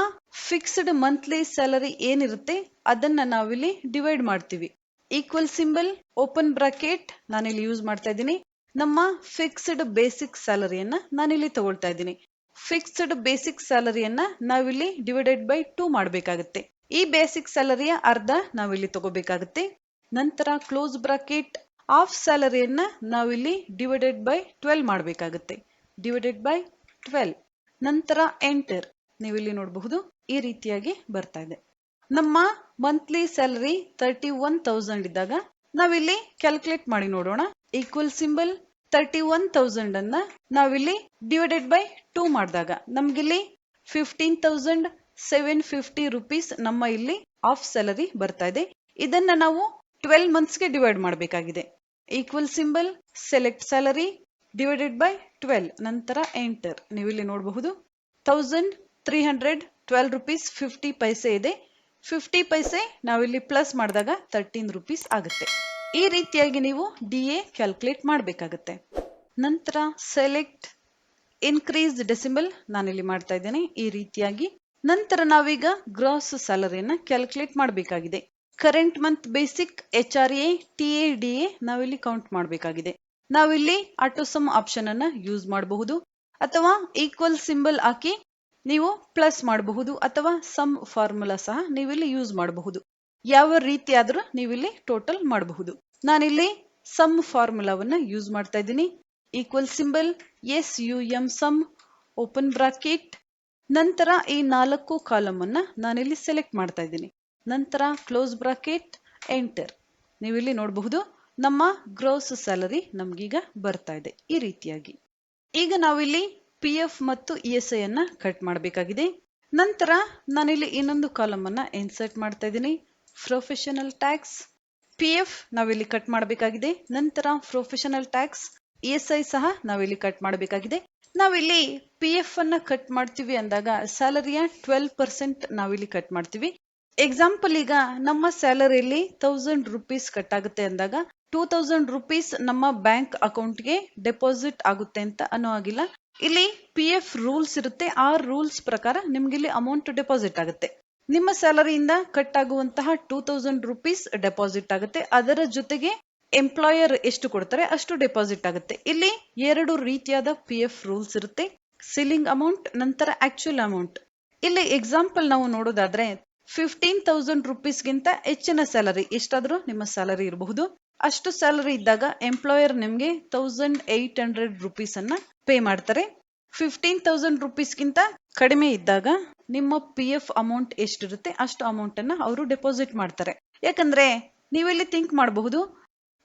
ಫಿಕ್ಸ್ಡ್ ಮಂತ್ಲಿ ಸ್ಯಾಲರಿ ಏನಿರುತ್ತೆ ಅದನ್ನ ನಾವಿಲ್ಲಿ ಡಿವೈಡ್ ಮಾಡ್ತೀವಿ. ಈಕ್ವಲ್ ಸಿಂಬಲ್ ಓಪನ್ ಬ್ರಾಕೆಟ್ ನಾನಿಲ್ಲಿ ಯೂಸ್ ಮಾಡ್ತಾ ಇದ್ದೀನಿ. ನಮ್ಮ ಫಿಕ್ಸ್ಡ್ ಬೇಸಿಕ್ ಸ್ಯಾಲರಿಯನ್ನ ನಾನಿಲ್ಲಿ ತಗೊಳ್ತಾ ಇದ್ದೀನಿ. ಫಿಕ್ಸ್ಡ್ ಬೇಸಿಕ್ ಸ್ಯಾಲರಿಯನ್ನ ನಾವಿಲ್ಲಿ ಡಿವೈಡೆಡ್ ಬೈ 2 ಮಾಡಬೇಕಾಗುತ್ತೆ. ಈ ಬೇಸಿಕ್ ಸ್ಯಾಲರಿಯ ಅರ್ಧ ನಾವಿಲ್ಲಿ ತಗೋಬೇಕಾಗುತ್ತೆ. ನಂತರ ಕ್ಲೋಸ್ ಬ್ರಾಕೆಟ್ ಹಾಫ್ ಸ್ಯಾಲರಿಯನ್ನ ನಾವಿಲ್ಲಿ ಡಿವೈಡೆಡ್ ಬೈ 12 ಮಾಡಬೇಕಾಗುತ್ತೆ. ಡಿವೈಡೆಡ್ ಬೈ 12, ನಂತರ ಎಂಟರ್. ನೀವಿಲ್ಲಿ ನೋಡಬಹುದು ಈ ರೀತಿಯಾಗಿ ಬರ್ತಾ ಇದೆ. ನಮ್ಮ ಮಂತ್ಲಿ ಸ್ಯಾಲರಿ 31,000 ಇದ್ದಾಗ ನಾವಿಲ್ಲಿ ಕ್ಯಾಲ್ಕುಲೇಟ್ ಮಾಡಿ ನೋಡೋಣ. ಈಕ್ವಲ್ ಸಿಂಬಲ್ 31,000 ಅನ್ನ ನಾವಿಲ್ಲಿ ಡಿವೈಡೆಡ್ ಬೈ 2 ಮಾಡಿದಾಗ ನಮ್ಗಿಲ್ಲಿ 15,750 ರುಪೀಸ್ ನಮ್ಮ ಇಲ್ಲಿ ಆಫ್ ಸ್ಯಾಲರಿ ಬರ್ತಾ ಇದೆ. ಇದನ್ನ ನಾವು 12 ಮಂತ್ಸ್ಗೆ ಡಿವೈಡ್ ಮಾಡಬೇಕಾಗಿದೆ. Equal symbol select salary divided by 12, ನಂತರ ಎಂಟರ್. ನೀವಿಲ್ಲಿ ನೋಡಬಹುದು 1312 ರುಪೀಸ್ 50 ಪೈಸೆ ಇದೆ. 50 ಪೈಸೆ ನಾವಿಲ್ಲಿ ಪ್ಲಸ್ ಮಾಡಿದಾಗ 13 ರುಪೀಸ್ ಆಗುತ್ತೆ. ಈ ರೀತಿಯಾಗಿ ನೀವು DA ಕ್ಯಾಲ್ಕುಲೇಟ್ ಮಾಡಬೇಕಾಗುತ್ತೆ. ನಂತರ ಸೆಲೆಕ್ಟ್ ಇನ್ಕ್ರೀಸ್ ಡೆಸಿಮಲ್ ನಾನಿಲ್ಲಿ ಮಾಡ್ತಾ ಇದ್ದೇನೆ ಈ ರೀತಿಯಾಗಿ. ನಂತರ ನಾವೀಗ ಗ್ರಾಸ್ ಸ್ಯಾಲರಿಯನ್ನ ಕ್ಯಾಲ್ಕುಲೇಟ್ ಮಾಡಬೇಕಾಗಿದೆ. Current month basic HRA TADA ನಾವಿಲ್ಲಿ ಕೌಂಟ್ ಮಾಡಬೇಕಾಗಿದೆ. ನಾವಿಲ್ಲಿ ಆಟೋಸಮ್ ಆಪ್ಷನ್ ಅನ್ನ ಯೂಸ್ ಮಾಡಬಹುದು ಅಥವಾ ಈಕ್ವಲ್ ಸಿಂಬಲ್ ಹಾಕಿ ನೀವು ಪ್ಲಸ್ ಮಾಡಬಹುದು ಅಥವಾ ಸಮ್ ಫಾರ್ಮುಲಾ ಸಹ ನೀವಿಲ್ಲಿ ಯೂಸ್ ಮಾಡಬಹುದು. ಯಾವ ರೀತಿ ಆದ್ರೂ ನೀವಿಲ್ಲಿ ಟೋಟಲ್ ಮಾಡಬಹುದು. ನಾನಿಲ್ಲಿ ಸಮ್ ಫಾರ್ಮುಲಾವನ್ನ ಯೂಸ್ ಮಾಡ್ತಾ ಇದ್ದೀನಿ. Equal symbol SUM sum open bracket, ನಂತರ ಈ 4 ಕಾಲಮ್ ಅನ್ನ ನಾನಿಲ್ಲಿ ಸೆಲೆಕ್ಟ್ ಮಾಡ್ತಾ ಇದ್ದೀನಿ. ನಂತರ ಕ್ಲೋಸ್ ಬ್ರಾಕೆಟ್ ಎಂಟರ್. ನೀವಿಲ್ಲಿ ನೋಡಬಹುದು ನಮ್ಮ ಗ್ರೋಸ್ ಸ್ಯಾಲರಿ ನಮ್ಗೀಗ ಬರ್ತಾ ಇದೆ ಈ ರೀತಿಯಾಗಿ. ಈಗ ನಾವಿಲ್ಲಿ PF ಮತ್ತು ESI ಅನ್ನ ಕಟ್ ಮಾಡಬೇಕಾಗಿದೆ. ನಂತರ ನಾನಿಲ್ಲಿ ಇನ್ನೊಂದು ಕಾಲಮ್ ಅನ್ನ ಇನ್ಸರ್ಟ್ ಮಾಡ್ತಾ ಇದ್ದೀನಿ. ಪ್ರೊಫೆಷನಲ್ ಟ್ಯಾಕ್ಸ್, PF ನಾವಿಲ್ಲಿ ಕಟ್ ಮಾಡಬೇಕಾಗಿದೆ. ನಂತರ ಪ್ರೊಫೆಷನಲ್ ಟ್ಯಾಕ್ಸ್, ESI ಸಹ ನಾವಿಲ್ಲಿ ಕಟ್ ಮಾಡಬೇಕಾಗಿದೆ. ನಾವಿಲ್ಲಿ PF ಅನ್ನ ಕಟ್ ಮಾಡ್ತೀವಿ ಅಂದಾಗ ಸ್ಯಾಲರಿಯ 12% ನಾವಿಲ್ಲಿ ಕಟ್ ಮಾಡ್ತೀವಿ. ಎಕ್ಸಾಂಪಲ್ ಈಗ ನಮ್ಮ ಸ್ಯಾಲರಿಯಲ್ಲಿ 1000 ರುಪೀಸ್ ಕಟ್ ಆಗುತ್ತೆ ಅಂದಾಗ 2000 ರುಪೀಸ್ ನಮ್ಮ ಬ್ಯಾಂಕ್ ಅಕೌಂಟ್ಗೆ ಡೆಪಾಸಿಟ್ ಆಗುತ್ತೆ ಅಂತ ಅನ್ನೋ ಆಗಿಲ್ಲ. ಇಲ್ಲಿ PF ರೂಲ್ಸ್ ಇರುತ್ತೆ. ಆ ರೂಲ್ಸ್ ಪ್ರಕಾರ ನಿಮ್ಗೆ ಇಲ್ಲಿ ಅಮೌಂಟ್ ಡೆಪಾಸಿಟ್ ಆಗುತ್ತೆ. ನಿಮ್ಮ ಸ್ಯಾಲರಿಯಿಂದ ಕಟ್ ಆಗುವಂತಹ 2000 ರುಪೀಸ್ ಡೆಪಾಸಿಟ್ ಆಗುತ್ತೆ. ಅದರ ಜೊತೆಗೆ ಎಂಪ್ಲಾಯರ್ ಎಷ್ಟು ಕೊಡ್ತಾರೆ ಅಷ್ಟು ಡೆಪಾಸಿಟ್ ಆಗುತ್ತೆ. ಇಲ್ಲಿ 2 ರೀತಿಯಾದ PF ರೂಲ್ಸ್ ಇರುತ್ತೆ. ಸೀಲಿಂಗ್ ಅಮೌಂಟ್, ನಂತರ ಆಕ್ಚುಯಲ್ ಅಮೌಂಟ್. ಇಲ್ಲಿ ಎಕ್ಸಾಂಪಲ್ ನಾವು ನೋಡೋದಾದ್ರೆ 15,000 ರುಪೀಸ್ಗಿಂತ ಹೆಚ್ಚಿನ ಸ್ಯಾಲರಿ, ಎಷ್ಟಾದ್ರೂ ನಿಮ್ಮ ಸ್ಯಾಲರಿ ಇರಬಹುದು, ಅಷ್ಟು ಸ್ಯಾಲರಿ ಇದ್ದಾಗ ಎಂಪ್ಲಾಯರ್ ನಿಮ್ಗೆ 1800 ರುಪೀಸ್ ಅನ್ನ ಪೇ ಮಾಡ್ತಾರೆ. 15,000 ರುಪೀಸ್ಗಿಂತ ಕಡಿಮೆ ಇದ್ದಾಗ ನಿಮ್ಮ PF ಅಮೌಂಟ್ ಎಷ್ಟಿರುತ್ತೆ ಅಷ್ಟು ಅಮೌಂಟ್ ಅನ್ನ ಅವರು ಡೆಪಾಸಿಟ್ ಮಾಡ್ತಾರೆ. ಯಾಕಂದ್ರೆ ನೀವಿಲ್ಲಿ ಥಿಂಕ್ ಮಾಡಬಹುದು,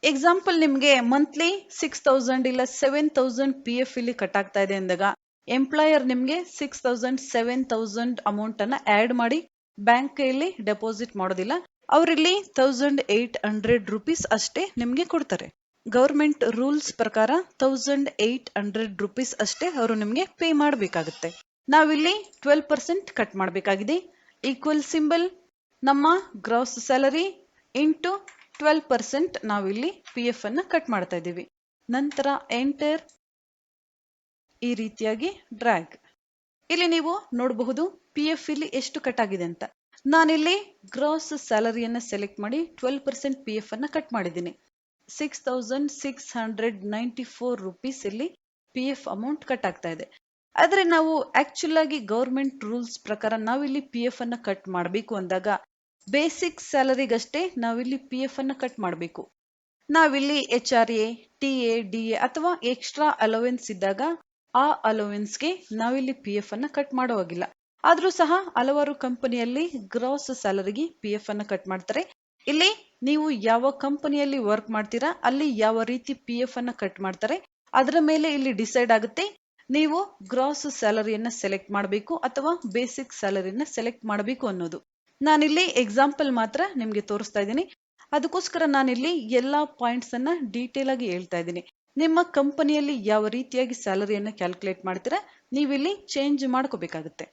ಎಕ್ಸಾಂಪಲ್ ನಿಮ್ಗೆ ಮಂತ್ಲಿ 6,000 ಇಲ್ಲ 7,000 PF ಇಲ್ಲಿ ಕಟ್ ಆಗ್ತಾ ಇದೆ ಅಂದಾಗ ಎಂಪ್ಲಾಯರ್ ನಿಮ್ಗೆ 6,000 7,000 ಅಮೌಂಟ್ ಅನ್ನ ಆಡ್ ಮಾಡಿ ಬ್ಯಾಂಕ್ ಅಲ್ಲಿ ಡೆಪಾಸಿಟ್ ಮಾಡೋದಿಲ್ಲ. ಅವರಿಲ್ಲಿ 1800 ರುಪೀಸ್ ಅಷ್ಟೇ ನಿಮ್ಗೆ ಕೊಡ್ತಾರೆ. ಗವರ್ಮೆಂಟ್ ರೂಲ್ಸ್ ಪ್ರಕಾರ 1800 ರೂಪೀಸ್ ಅಷ್ಟೇ ಅವರು ನಿಮಗೆ ಪೇ ಮಾಡಬೇಕಾಗುತ್ತೆ. ನಾವಿಲ್ಲಿ 12% ಕಟ್ ಮಾಡಬೇಕಾಗಿದೆ. ಈಕ್ವಲ್ ಸಿಂಬಲ್ ನಮ್ಮ ಗ್ರಾಸ್ ಸ್ಯಾಲರಿ ಇಂಟು 12% ನಾವಿಲ್ಲಿ PF ಅನ್ನ ಕಟ್ ಮಾಡ್ತಾ ಇದ್ದೀವಿ. ನಂತರ ಎಂಟರ್, ಈ ರೀತಿಯಾಗಿ ಡ್ರ್ಯಾಗ್. ಇಲ್ಲಿ ನೀವು ನೋಡಬಹುದು PF ಇಲ್ಲಿ ಎಷ್ಟು ಕಟ್ ಆಗಿದೆ ಅಂತ. ನಾನಿಲ್ಲಿ ಗ್ರಾಸ್ ಸ್ಯಾಲರಿಯನ್ನ ಸೆಲೆಕ್ಟ್ ಮಾಡಿ 12% PF ಅನ್ನ ಕಟ್ ಮಾಡಿದ್ದೀನಿ. 6694 ರೂಪೀಸ್ ಇಲ್ಲಿ PF ಅಮೌಂಟ್ ಕಟ್ ಆಗ್ತಾ ಇದೆ. ಆದ್ರೆ ನಾವು ಆಕ್ಚುಲ್ ಆಗಿ ಗವರ್ಮೆಂಟ್ ರೂಲ್ಸ್ ಪ್ರಕಾರ ನಾವಿಲ್ಲಿ PF ಅನ್ನ ಕಟ್ ಮಾಡಬೇಕು ಅಂದಾಗ ಬೇಸಿಕ್ ಸ್ಯಾಲರಿಗಷ್ಟೇ ನಾವಿಲ್ಲಿ PF ಅನ್ನ ಕಟ್ ಮಾಡಬೇಕು. ನಾವಿಲ್ಲಿ HRA, TA, DA ಅಥವಾ ಎಕ್ಸ್ಟ್ರಾ ಅಲೋವೆನ್ಸ್ ಇದ್ದಾಗ ಆ ಅಲೋವೆನ್ಸ್ಗೆ ನಾವಿಲ್ಲಿ PF ಅನ್ನ ಕಟ್ ಮಾಡೋ ಹಾಗಿಲ್ಲ. ಆದ್ರೂ ಸಹ ಹಲವಾರು ಕಂಪನಿಯಲ್ಲಿ ಗ್ರಾಸ್ ಸ್ಯಾಲರಿಗೆ PF ಅನ್ನ ಕಟ್ ಮಾಡ್ತಾರೆ. ಇಲ್ಲಿ ನೀವು ಯಾವ ಕಂಪನಿಯಲ್ಲಿ ವರ್ಕ್ ಮಾಡ್ತೀರಾ ಅಲ್ಲಿ ಯಾವ ರೀತಿ PF ಅನ್ನ ಕಟ್ ಮಾಡ್ತಾರೆ ಅದರ ಮೇಲೆ ಇಲ್ಲಿ ಡಿಸೈಡ್ ಆಗುತ್ತೆ ನೀವು ಗ್ರಾಸ್ ಸ್ಯಾಲರಿಯನ್ನ ಸೆಲೆಕ್ಟ್ ಮಾಡಬೇಕು ಅಥವಾ ಬೇಸಿಕ್ ಸ್ಯಾಲರಿಯನ್ನ ಸೆಲೆಕ್ಟ್ ಮಾಡಬೇಕು ಅನ್ನೋದು. ನಾನಿಲ್ಲಿ ಎಕ್ಸಾಂಪಲ್ ಮಾತ್ರ ನಿಮ್ಗೆ ತೋರಿಸ್ತಾ ಇದ್ದೀನಿ. ಅದಕ್ಕೋಸ್ಕರ ನಾನಿಲ್ಲಿ ಎಲ್ಲಾ ಪಾಯಿಂಟ್ಸ್ ಅನ್ನ ಡೀಟೇಲ್ ಆಗಿ ಹೇಳ್ತಾ ಇದ್ದೀನಿ. ನಿಮ್ಮ ಕಂಪನಿಯಲ್ಲಿ ಯಾವ ರೀತಿಯಾಗಿ ಸ್ಯಾಲರಿಯನ್ನ ಕ್ಯಾಲ್ಕುಲೇಟ್ ಮಾಡ್ತೀರಾ ನೀವಿಲ್ಲಿ ಚೇಂಜ್ ಮಾಡ್ಕೋಬೇಕಾಗುತ್ತೆ.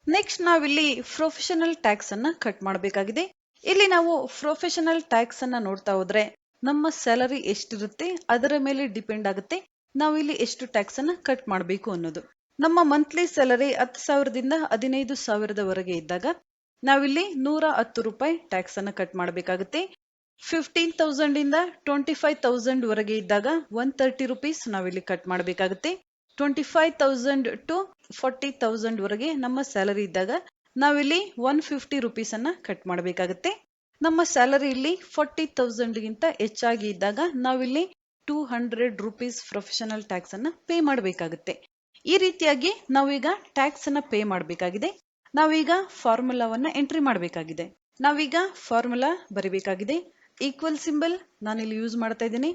ನೆಕ್ಸ್ಟ್ ನಾವಿಲ್ಲಿ ಪ್ರೊಫೆಷನಲ್ ಟ್ಯಾಕ್ಸ್ ಅನ್ನ ಕಟ್ ಮಾಡಬೇಕಾಗಿದೆ. ಇಲ್ಲಿ ನಾವು ಪ್ರೊಫೆಷನಲ್ ಟ್ಯಾಕ್ಸ್ ಅನ್ನ ನೋಡ್ತಾ ಹೋದ್ರೆ ನಮ್ಮ ಸ್ಯಾಲರಿ ಎಷ್ಟಿರುತ್ತೆ ಅದರ ಮೇಲೆ ಡಿಪೆಂಡ್ ಆಗುತ್ತೆ ನಾವಿಲ್ಲಿ ಎಷ್ಟು ಟ್ಯಾಕ್ಸ್ ಅನ್ನ ಕಟ್ ಮಾಡಬೇಕು ಅನ್ನೋದು. ನಮ್ಮ ಮಂತ್ಲಿ ಸ್ಯಾಲರಿ 10,000ದಿಂದ 15,000ವರೆಗೆ ಇದ್ದಾಗ ನಾವಿಲ್ಲಿ 110 ರೂಪಾಯಿ ಟ್ಯಾಕ್ಸ್ ಅನ್ನ ಕಟ್ ಮಾಡಬೇಕಾಗುತ್ತೆ. 15,000 ಇಂದ 25,000 ವರೆಗೆ ಇದ್ದಾಗ 130 ರೂಪೀಸ್ ನಾವಿಲ್ಲಿ ಕಟ್ ಮಾಡಬೇಕಾಗುತ್ತೆ. 25,000 ಟು 40,000 ವರೆಗೆ ನಮ್ಮ ಸ್ಯಾಲರಿ ಇದ್ದಾಗ ನಾವಿಲ್ಲಿ 150 ರೂಪೀಸ್ ಅನ್ನ ಕಟ್ ಮಾಡಬೇಕಾಗುತ್ತೆ. ನಮ್ಮ ಸ್ಯಾಲರಿ ಇಲ್ಲಿ 40,000 ಗಿಂತ ಹೆಚ್ಚಾಗಿ ಇದ್ದಾಗ ನಾವಿಲ್ಲಿ 200 ರೂಪೀಸ್ ಪ್ರೊಫೆಷನಲ್ ಟ್ಯಾಕ್ಸ್ ಅನ್ನ ಪೇ ಮಾಡಬೇಕಾಗುತ್ತೆ. ಈ ರೀತಿಯಾಗಿ ನಾವೀಗ ಟ್ಯಾಕ್ಸ್ ಅನ್ನ ಪೇ ಮಾಡಬೇಕಾಗಿದೆ. ನಾವೀಗ ಫಾರ್ಮುಲಾವನ್ನ ಎಂಟ್ರಿ ಮಾಡಬೇಕಾಗಿದೆ. ನಾವೀಗ ಫಾರ್ಮುಲಾ ಬರಿಬೇಕಾಗಿದೆ. ಈಕ್ವಲ್ ಸಿಂಬಲ್ ನಾನಿಲ್ಲಿ ಯೂಸ್ ಮಾಡ್ತಾ ಇದ್ದೀನಿ.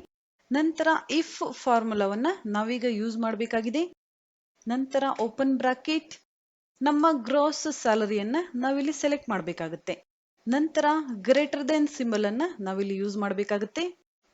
ನಂತರ ಇಫ್ ಫಾರ್ಮುಲಾವನ್ನ ನಾವೀಗ ಯೂಸ್ ಮಾಡಬೇಕಾಗಿದೆ. ನಂತರ ಓಪನ್ ಬ್ರಾಕೆಟ್ ನಮ್ಮ ಗ್ರಾಸ್ ಸ್ಯಾಲರಿಯನ್ನ ನಾವಿಲ್ಲಿ ಸೆಲೆಕ್ಟ್ ಮಾಡಬೇಕಾಗುತ್ತೆ. ನಂತರ ಗ್ರೇಟರ್ ದೆನ್ ಸಿಂಬಲ್ ಅನ್ನ ನಾವಿಲ್ಲಿ ಯೂಸ್ ಮಾಡಬೇಕಾಗುತ್ತೆ.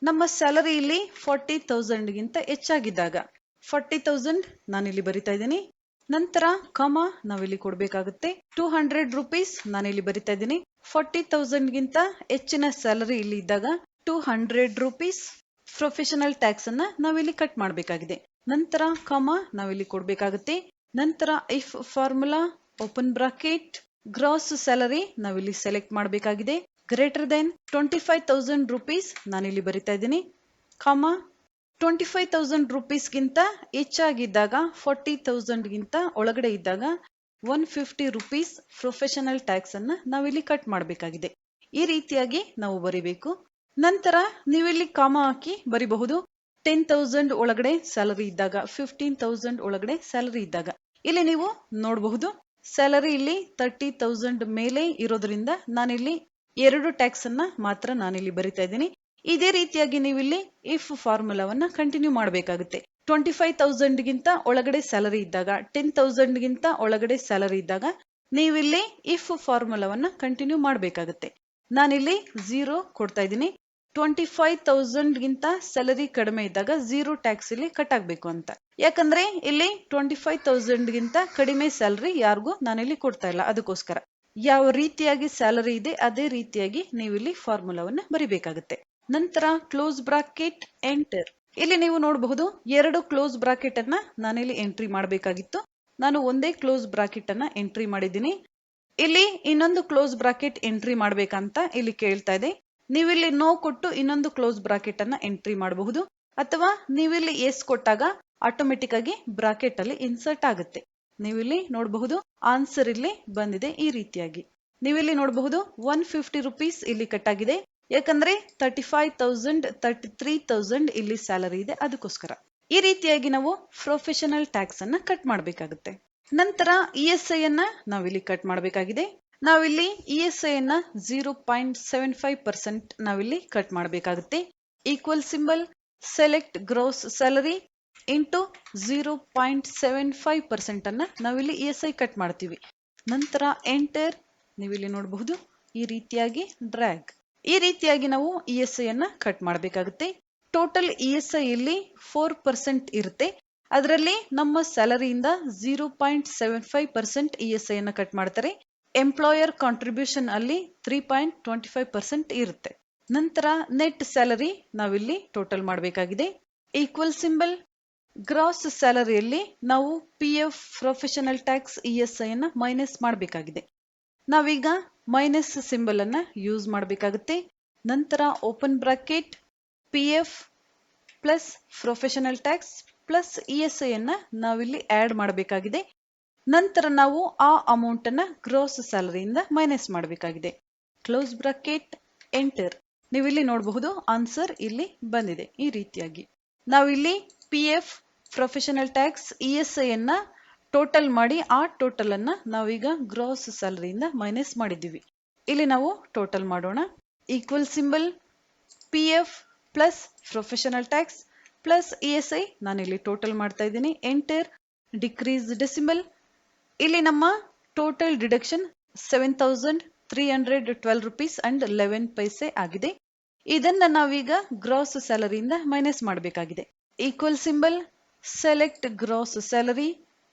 ನಮ್ಮ ಸ್ಯಾಲರಿ ಇಲ್ಲಿ 40,000 ಗಿಂತ ಹೆಚ್ಚಾಗಿದ್ದಾಗ 40,000 ನಾನಿಲ್ಲಿ ಬರಿತಾ ಇದ್ದೀನಿ. ನಂತರ ಕಮ ನಾವಿಲ್ಲಿ ಕೊಡಬೇಕಾಗುತ್ತೆ. 200 ರೂಪೀಸ್ ನಾನಿಲ್ಲಿ ಬರಿತಾ ಇದ್ದೀನಿ. 40,000 ಗಿಂತ ಹೆಚ್ಚಿನ ಸ್ಯಾಲರಿ ಇಲ್ಲಿ ಇದ್ದಾಗ 200 ರೂಪೀಸ್ ಪ್ರೊಫೆಷನಲ್ ಟ್ಯಾಕ್ಸ್ ಅನ್ನ ನಾವಿಲ್ಲಿ ಕಟ್ ಮಾಡಬೇಕಾಗಿದೆ. ನಂತರ ಕಮ ನಾವಿಲ್ಲಿ ಕೊಡಬೇಕಾಗುತ್ತೆ. ನಂತರ if formula open bracket gross salary ನಾವಿಲ್ಲಿ ಸೆಲೆಕ್ಟ್ ಮಾಡಬೇಕಾಗಿದೆ. ಗ್ರೇಟರ್ ದೆನ್ 25,000 ರೂಪೀಸ್ ನಾನಿಲ್ಲಿ ಬರಿತಾ ಇದ್ದೀನಿ. ಕಮ 25,000 ರೂಪೀಸ್ಗಿಂತ ಹೆಚ್ಚಾಗಿದ್ದಾಗ 40,000 ಗಿಂತ ಒಳಗಡೆ ಇದ್ದಾಗ 150 ರೂಪೀಸ್ ಪ್ರೊಫೆಷನಲ್ ಟ್ಯಾಕ್ಸ್ ಅನ್ನ ನಾವಿಲ್ಲಿ ಕಟ್ ಮಾಡಬೇಕಾಗಿದೆ. ಈ ರೀತಿಯಾಗಿ ನಾವು ಬರಿಬೇಕು. ನಂತರ ನೀವಿಲ್ಲಿ ಕಾಮ ಹಾಕಿ ಬರಿಬಹುದು. 10,000 ಒಳಗಡೆ ಸ್ಯಾಲರಿ ಇದ್ದಾಗ 15,000 ಒಳಗಡೆ ಸ್ಯಾಲರಿ ಇದ್ದಾಗ ಇಲ್ಲಿ ನೀವು ನೋಡಬಹುದು ಸ್ಯಾಲರಿ ಇಲ್ಲಿ 30,000 ಮೇಲೆ ಇರೋದ್ರಿಂದ ನಾನಿಲ್ಲಿ 2 ಟ್ಯಾಕ್ಸ್ ಅನ್ನ ಮಾತ್ರ ನಾನಿಲ್ಲಿ ಬರಿತಾ ಇದ್ದೀನಿ. ಇದೇ ರೀತಿಯಾಗಿ ನೀವಿಲ್ಲಿ ಇಫ್ ಫಾರ್ಮುಲಾವನ್ನ ಕಂಟಿನ್ಯೂ ಮಾಡಬೇಕಾಗುತ್ತೆ. 25,000 ಗಿಂತ ಒಳಗಡೆ ಸ್ಯಾಲರಿ ಇದ್ದಾಗ 10,000 ಗಿಂತ ಒಳಗಡೆ ಸ್ಯಾಲರಿ ಇದ್ದಾಗ ನೀವಿಲ್ಲಿ ಇಫ್ ಫಾರ್ಮುಲಾವನ್ನ ಕಂಟಿನ್ಯೂ ಮಾಡಬೇಕಾಗುತ್ತೆ. ನಾನಿಲ್ಲಿ 0 ಕೊಡ್ತಾ ಇದ್ದೀನಿ. 25,000 ಗಿಂತ ಸ್ಯಾಲರಿ ಕಡಿಮೆ ಇದ್ದಾಗ 0 ಟ್ಯಾಕ್ಸ್ ಇಲ್ಲಿ ಕಟ್ ಆಗ್ಬೇಕು ಅಂತ. ಯಾಕಂದ್ರೆ ಇಲ್ಲಿ 25,000 ಗಿಂತ ಕಡಿಮೆ ಸ್ಯಾಲರಿ ಯಾರಿಗೂ ನಾನಿಲ್ಲಿ ಕೊಡ್ತಾ ಇಲ್ಲ. ಅದಕ್ಕೋಸ್ಕರ ಯಾವ ರೀತಿಯಾಗಿ ಸ್ಯಾಲರಿ ಇದೆ ಅದೇ ರೀತಿಯಾಗಿ ನೀವಿಲ್ಲಿ ಫಾರ್ಮುಲಾವನ್ನ ಬರಿಬೇಕಾಗುತ್ತೆ. ನಂತರ ಕ್ಲೋಸ್ ಬ್ರಾಕೆಟ್ ಎಂಟರ್. ಇಲ್ಲಿ ನೀವು ನೋಡಬಹುದು 2 ಕ್ಲೋಸ್ ಬ್ರಾಕೆಟ್ ಅನ್ನ ನಾನಿಲ್ಲಿ ಎಂಟ್ರಿ ಮಾಡಬೇಕಾಗಿತ್ತು. ನಾನು ಒಂದೇ ಕ್ಲೋಸ್ ಬ್ರಾಕೆಟ್ ಅನ್ನ ಎಂಟ್ರಿ ಮಾಡಿದ್ದೀನಿ. ಇಲ್ಲಿ ಇನ್ನೊಂದು ಕ್ಲೋಸ್ ಬ್ರಾಕೆಟ್ ಎಂಟ್ರಿ ಮಾಡ್ಬೇಕಂತ ಇಲ್ಲಿ ಕೇಳ್ತಾ ಇದೆ. ನೀವಿಲ್ಲಿ ನೋ ಕೊಟ್ಟು ಇನ್ನೊಂದು ಕ್ಲೋಸ್ ಬ್ರಾಕೆಟ್ ಅನ್ನ ಎಂಟ್ರಿ ಮಾಡಬಹುದು, ಅಥವಾ ನೀವಿಲ್ಲಿ ಎಸ್ ಕೊಟ್ಟಾಗ ಆಟೋಮೆಟಿಕ್ ಆಗಿ ಬ್ರಾಕೆಟ್ ಅಲ್ಲಿ ಇನ್ಸರ್ಟ್ ಆಗುತ್ತೆ. ನೀವಿಲ್ಲಿ ನೋಡಬಹುದು ಆನ್ಸರ್ ಇಲ್ಲಿ ಬಂದಿದೆ. ಈ ರೀತಿಯಾಗಿ ನೀವಿಲ್ಲಿ ನೋಡಬಹುದು 150 ರೂಪೀಸ್ ಇಲ್ಲಿ ಕಟ್ ಆಗಿದೆ. ಯಾಕಂದ್ರೆ 35,000 33,000 ಇಲ್ಲಿ ಸ್ಯಾಲರಿ ಇದೆ, ಅದಕ್ಕೋಸ್ಕರ. ಈ ರೀತಿಯಾಗಿ ನಾವು ಪ್ರೊಫೆಷನಲ್ ಟ್ಯಾಕ್ಸ್ ಅನ್ನ ಕಟ್ ಮಾಡಬೇಕಾಗುತ್ತೆ. ನಂತರ ESI ಅನ್ನ ನಾವಿಲ್ಲಿ ಕಟ್ ಮಾಡಬೇಕಾಗಿದೆ. ನಾವಿಲ್ಲಿ ESI ಅನ್ನ 0.75% ನಾವಿಲ್ಲಿ ಕಟ್ ಮಾಡಬೇಕಾಗುತ್ತೆ. Equal symbol select gross salary into 0.75% ಅನ್ನ ನಾವಿಲ್ಲಿ ESI ಕಟ್ ಮಾಡ್ತೀವಿ. ನಂತರ ಎಂಟರ್. ನೀವಿಲ್ಲಿ ನೋಡಬಹುದು ಈ ರೀತಿಯಾಗಿ ಡ್ರ್ಯಾಗ್. ಈ ರೀತಿಯಾಗಿ ನಾವು ESI ಅನ್ನ ಕಟ್ ಮಾಡಬೇಕಾಗುತ್ತೆ. ಟೋಟಲ್ ESI ಇಲ್ಲಿ 4% ಇರುತ್ತೆ. ಅದರಲ್ಲಿ ನಮ್ಮ ಸ್ಯಾಲರಿಯಿಂದ 0.75% ESI ಅನ್ನ ಕಟ್ ಮಾಡ್ತಾರೆ. ಎಂಪ್ಲಾಯರ್ ಕಾಂಟ್ರಿಬ್ಯೂಷನ್ ಅಲ್ಲಿ 3.25% ಇರುತ್ತೆ. ನಂತರ ನೆಟ್ ಸ್ಯಾಲರಿ ನಾವಿಲ್ಲಿ ಟೋಟಲ್ ಮಾಡಬೇಕಾಗಿದೆ. Equal symbol. ಗ್ರಾಸ್ ಸ್ಯಾಲರಿಯಲ್ಲಿ ನಾವು PF ಪ್ರೊಫೆಷನಲ್ ಟ್ಯಾಕ್ಸ್ ESI ಅನ್ನ ಮೈನಸ್ ಮಾಡಬೇಕಾಗಿದೆ. ನಾವೀಗ ಮೈನಸ್ ಸಿಂಬಲ್ ಅನ್ನ ಯೂಸ್ ಮಾಡಬೇಕಾಗುತ್ತೆ. ನಂತರ open bracket PF plus professional tax plus ESI ಅನ್ನ ನಾವಿಲ್ಲಿ ಆಡ್ ಮಾಡಬೇಕಾಗಿದೆ. ನಂತರ ನಾವು ಆ ಅಮೌಂಟ್ ಅನ್ನ ಗ್ರಾಸ್ ಸ್ಯಾಲರಿಯಿಂದ ಮೈನಸ್ ಮಾಡಬೇಕಾಗಿದೆ. Close bracket enter. ನೀವಿಲ್ಲಿ ನೋಡಬಹುದು ಆನ್ಸರ್ ಇಲ್ಲಿ ಬಂದಿದೆ. ಈ ರೀತಿಯಾಗಿ ನಾವಿಲ್ಲಿ PF ಪ್ರೊಫೆಷನಲ್ ಟ್ಯಾಕ್ಸ್ ESI ಅನ್ನ ಟೋಟಲ್ ಮಾಡಿ ಆ ಟೋಟಲ್ ಅನ್ನ ನಾವೀಗ ಗ್ರಾಸ್ ಸ್ಯಾಲರಿಯಿಂದ ಮೈನಸ್ ಮಾಡಿದ್ದೀವಿ. ಇಲ್ಲಿ ನಾವು ಟೋಟಲ್ ಮಾಡೋಣ. Equal symbol. PF plus professional tax plus ESI ನಾನಿಲ್ಲಿ ಟೋಟಲ್ ಮಾಡ್ತಾ ಇದ್ದೀನಿ. ಎಂಟರ್. Decrease decimal. ಇಲ್ಲಿ ನಮ್ಮ total deduction 7312 rupees and 11 paise ಆಗಿದೆ. ಇದನ್ನ ನಾವೀಗ ಗ್ರಾಸ್ ಸ್ಯಾಲರಿಯಿಂದ ಮೈನಸ್ ಮಾಡಬೇಕಾಗಿದೆ. Equal symbol. Select gross salary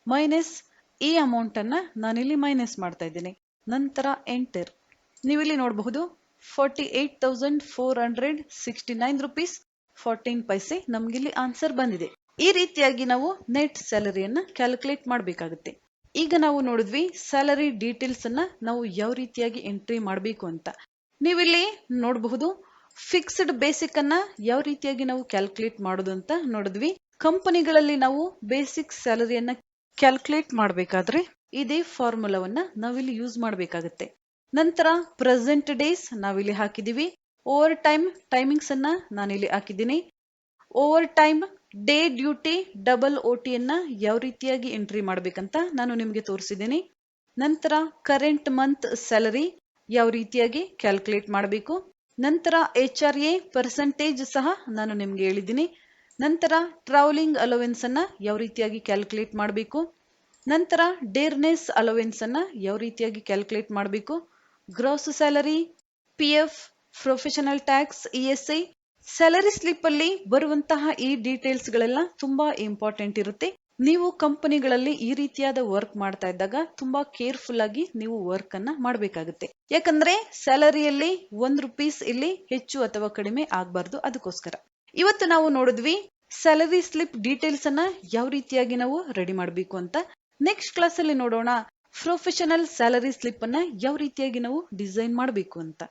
minus ಈ ಅಮೌಂಟ್ ಅನ್ನ ನಾನಿಲ್ಲಿ ಮೈನಸ್ ಮಾಡ್ತಾ ಇದ್ದೀನಿ. ನಂತರ ಎಂಟರ್. ನೀವಿಲ್ಲಿ ನೋಡಬಹುದು 48,469 rupees 14 paise ನಮ್ಗಿಲ್ಲಿ ಆನ್ಸರ್ ಬಂದಿದೆ. ಈ ರೀತಿಯಾಗಿ ನಾವು ನೆಟ್ ಸ್ಯಾಲರಿಯನ್ನ ಕ್ಯಾಲ್ಕುಲೇಟ್ ಮಾಡಬೇಕಾಗುತ್ತೆ. ಈಗ ನಾವು ನೋಡಿದ್ವಿ ಸ್ಯಾಲರಿ ಡೀಟೇಲ್ಸ್ ಅನ್ನ ನಾವು ಯಾವ ರೀತಿಯಾಗಿ ಎಂಟ್ರಿ ಮಾಡಬೇಕು ಅಂತ. ನೀವಿಲ್ಲಿ ನೋಡಬಹುದು ಫಿಕ್ಸ್ಡ್ ಬೇಸಿಕ್ ಅನ್ನ ಯಾವ ರೀತಿಯಾಗಿ ನಾವು ಕ್ಯಾಲ್ಕುಲೇಟ್ ಮಾಡೋದು ಅಂತ ನೋಡಿದ್ವಿ. ಕಂಪನಿಗಳಲ್ಲಿ ನಾವು ಬೇಸಿಕ್ ಸ್ಯಾಲರಿಯನ್ನ ಕ್ಯಾಲ್ಕುಲೇಟ್ ಮಾಡಬೇಕಾದ್ರೆ ಇದೇ ಫಾರ್ಮುಲಾವನ್ನ ನಾವಿಲ್ಲಿ ಯೂಸ್ ಮಾಡಬೇಕಾಗುತ್ತೆ. ನಂತರ ಪ್ರೆಸೆಂಟ್ ಡೇಸ್ ನಾವಿಲ್ಲಿ ಹಾಕಿದೀವಿ. ಓವರ್ ಟೈಮ್ ಟೈಮಿಂಗ್ಸ್ ಅನ್ನ ನಾನಿಲ್ಲಿ ಹಾಕಿದ್ದೀನಿ. Over time day duty double OT ಅನ್ನ ಯಾವ ರೀತಿಯಾಗಿ ಎಂಟ್ರಿ ಮಾಡಬೇಕಂತ ನಾನು ನಿಮಗೆ ತೋರಿಸಿದ್ದೀನಿ. ನಂತರ ಕರೆಂಟ್ ಮಂತ್ ಸ್ಯಾಲರಿ ಯಾವ ರೀತಿಯಾಗಿ ಕ್ಯಾಲ್ಕುಲೇಟ್ ಮಾಡಬೇಕು. ನಂತರ HRA ಪರ್ಸೆಂಟೇಜ್ ಸಹ ನಾನು ನಿಮ್ಗೆ ಹೇಳಿದ್ದೀನಿ. ನಂತರ ಟ್ರಾವೆಲಿಂಗ್ ಅಲೋವೆನ್ಸ್ ಅನ್ನ ಯಾವ ರೀತಿಯಾಗಿ ಕ್ಯಾಲ್ಕುಲೇಟ್ ಮಾಡಬೇಕು. ನಂತರ ಡೇರ್ನೆಸ್ ಅಲೋವೆನ್ಸ್ ಅನ್ನ ಯಾವ ರೀತಿಯಾಗಿ ಕ್ಯಾಲ್ಕುಲೇಟ್ ಮಾಡಬೇಕು. Gross salary, PF, professional tax, ESI, salary slip ಅಲ್ಲಿ ಬರುವಂತಹ ಈ ಡೀಟೇಲ್ಸ್ ಗಳೆಲ್ಲ ತುಂಬಾ ಇಂಪಾರ್ಟೆಂಟ್ ಇರುತ್ತೆ. ನೀವು ಕಂಪನಿಗಳಲ್ಲಿ ಈ ರೀತಿಯಾದ ವರ್ಕ್ ಮಾಡ್ತಾ ಇದ್ದಾಗ ತುಂಬಾ ಕೇರ್ಫುಲ್ ಆಗಿ ನೀವು ವರ್ಕ್ ಅನ್ನ ಮಾಡಬೇಕಾಗುತ್ತೆ. ಯಾಕಂದ್ರೆ ಸ್ಯಾಲರಿಯಲ್ಲಿ ₹1 ಇಲ್ಲಿ ಹೆಚ್ಚು ಅಥವಾ ಕಡಿಮೆ ಆಗಬಾರ್ದು. ಅದಕ್ಕೋಸ್ಕರ ಇವತ್ತು ನಾವು ನೋಡಿದ್ವಿ ಸ್ಯಾಲರಿ ಸ್ಲಿಪ್ ಡೀಟೇಲ್ಸ್ ಅನ್ನ ಯಾವ ರೀತಿಯಾಗಿ ನಾವು ರೆಡಿ ಮಾಡಬೇಕು ಅಂತ. ನೆಕ್ಸ್ಟ್ ಕ್ಲಾಸ್ ಅಲ್ಲಿ ನೋಡೋಣ ಪ್ರೊಫೆಷನಲ್ ಸ್ಯಾಲರಿ ಸ್ಲಿಪ್ ಅನ್ನ ಯಾವ ರೀತಿಯಾಗಿ ನಾವು ಡಿಸೈನ್ ಮಾಡಬೇಕು ಅಂತ.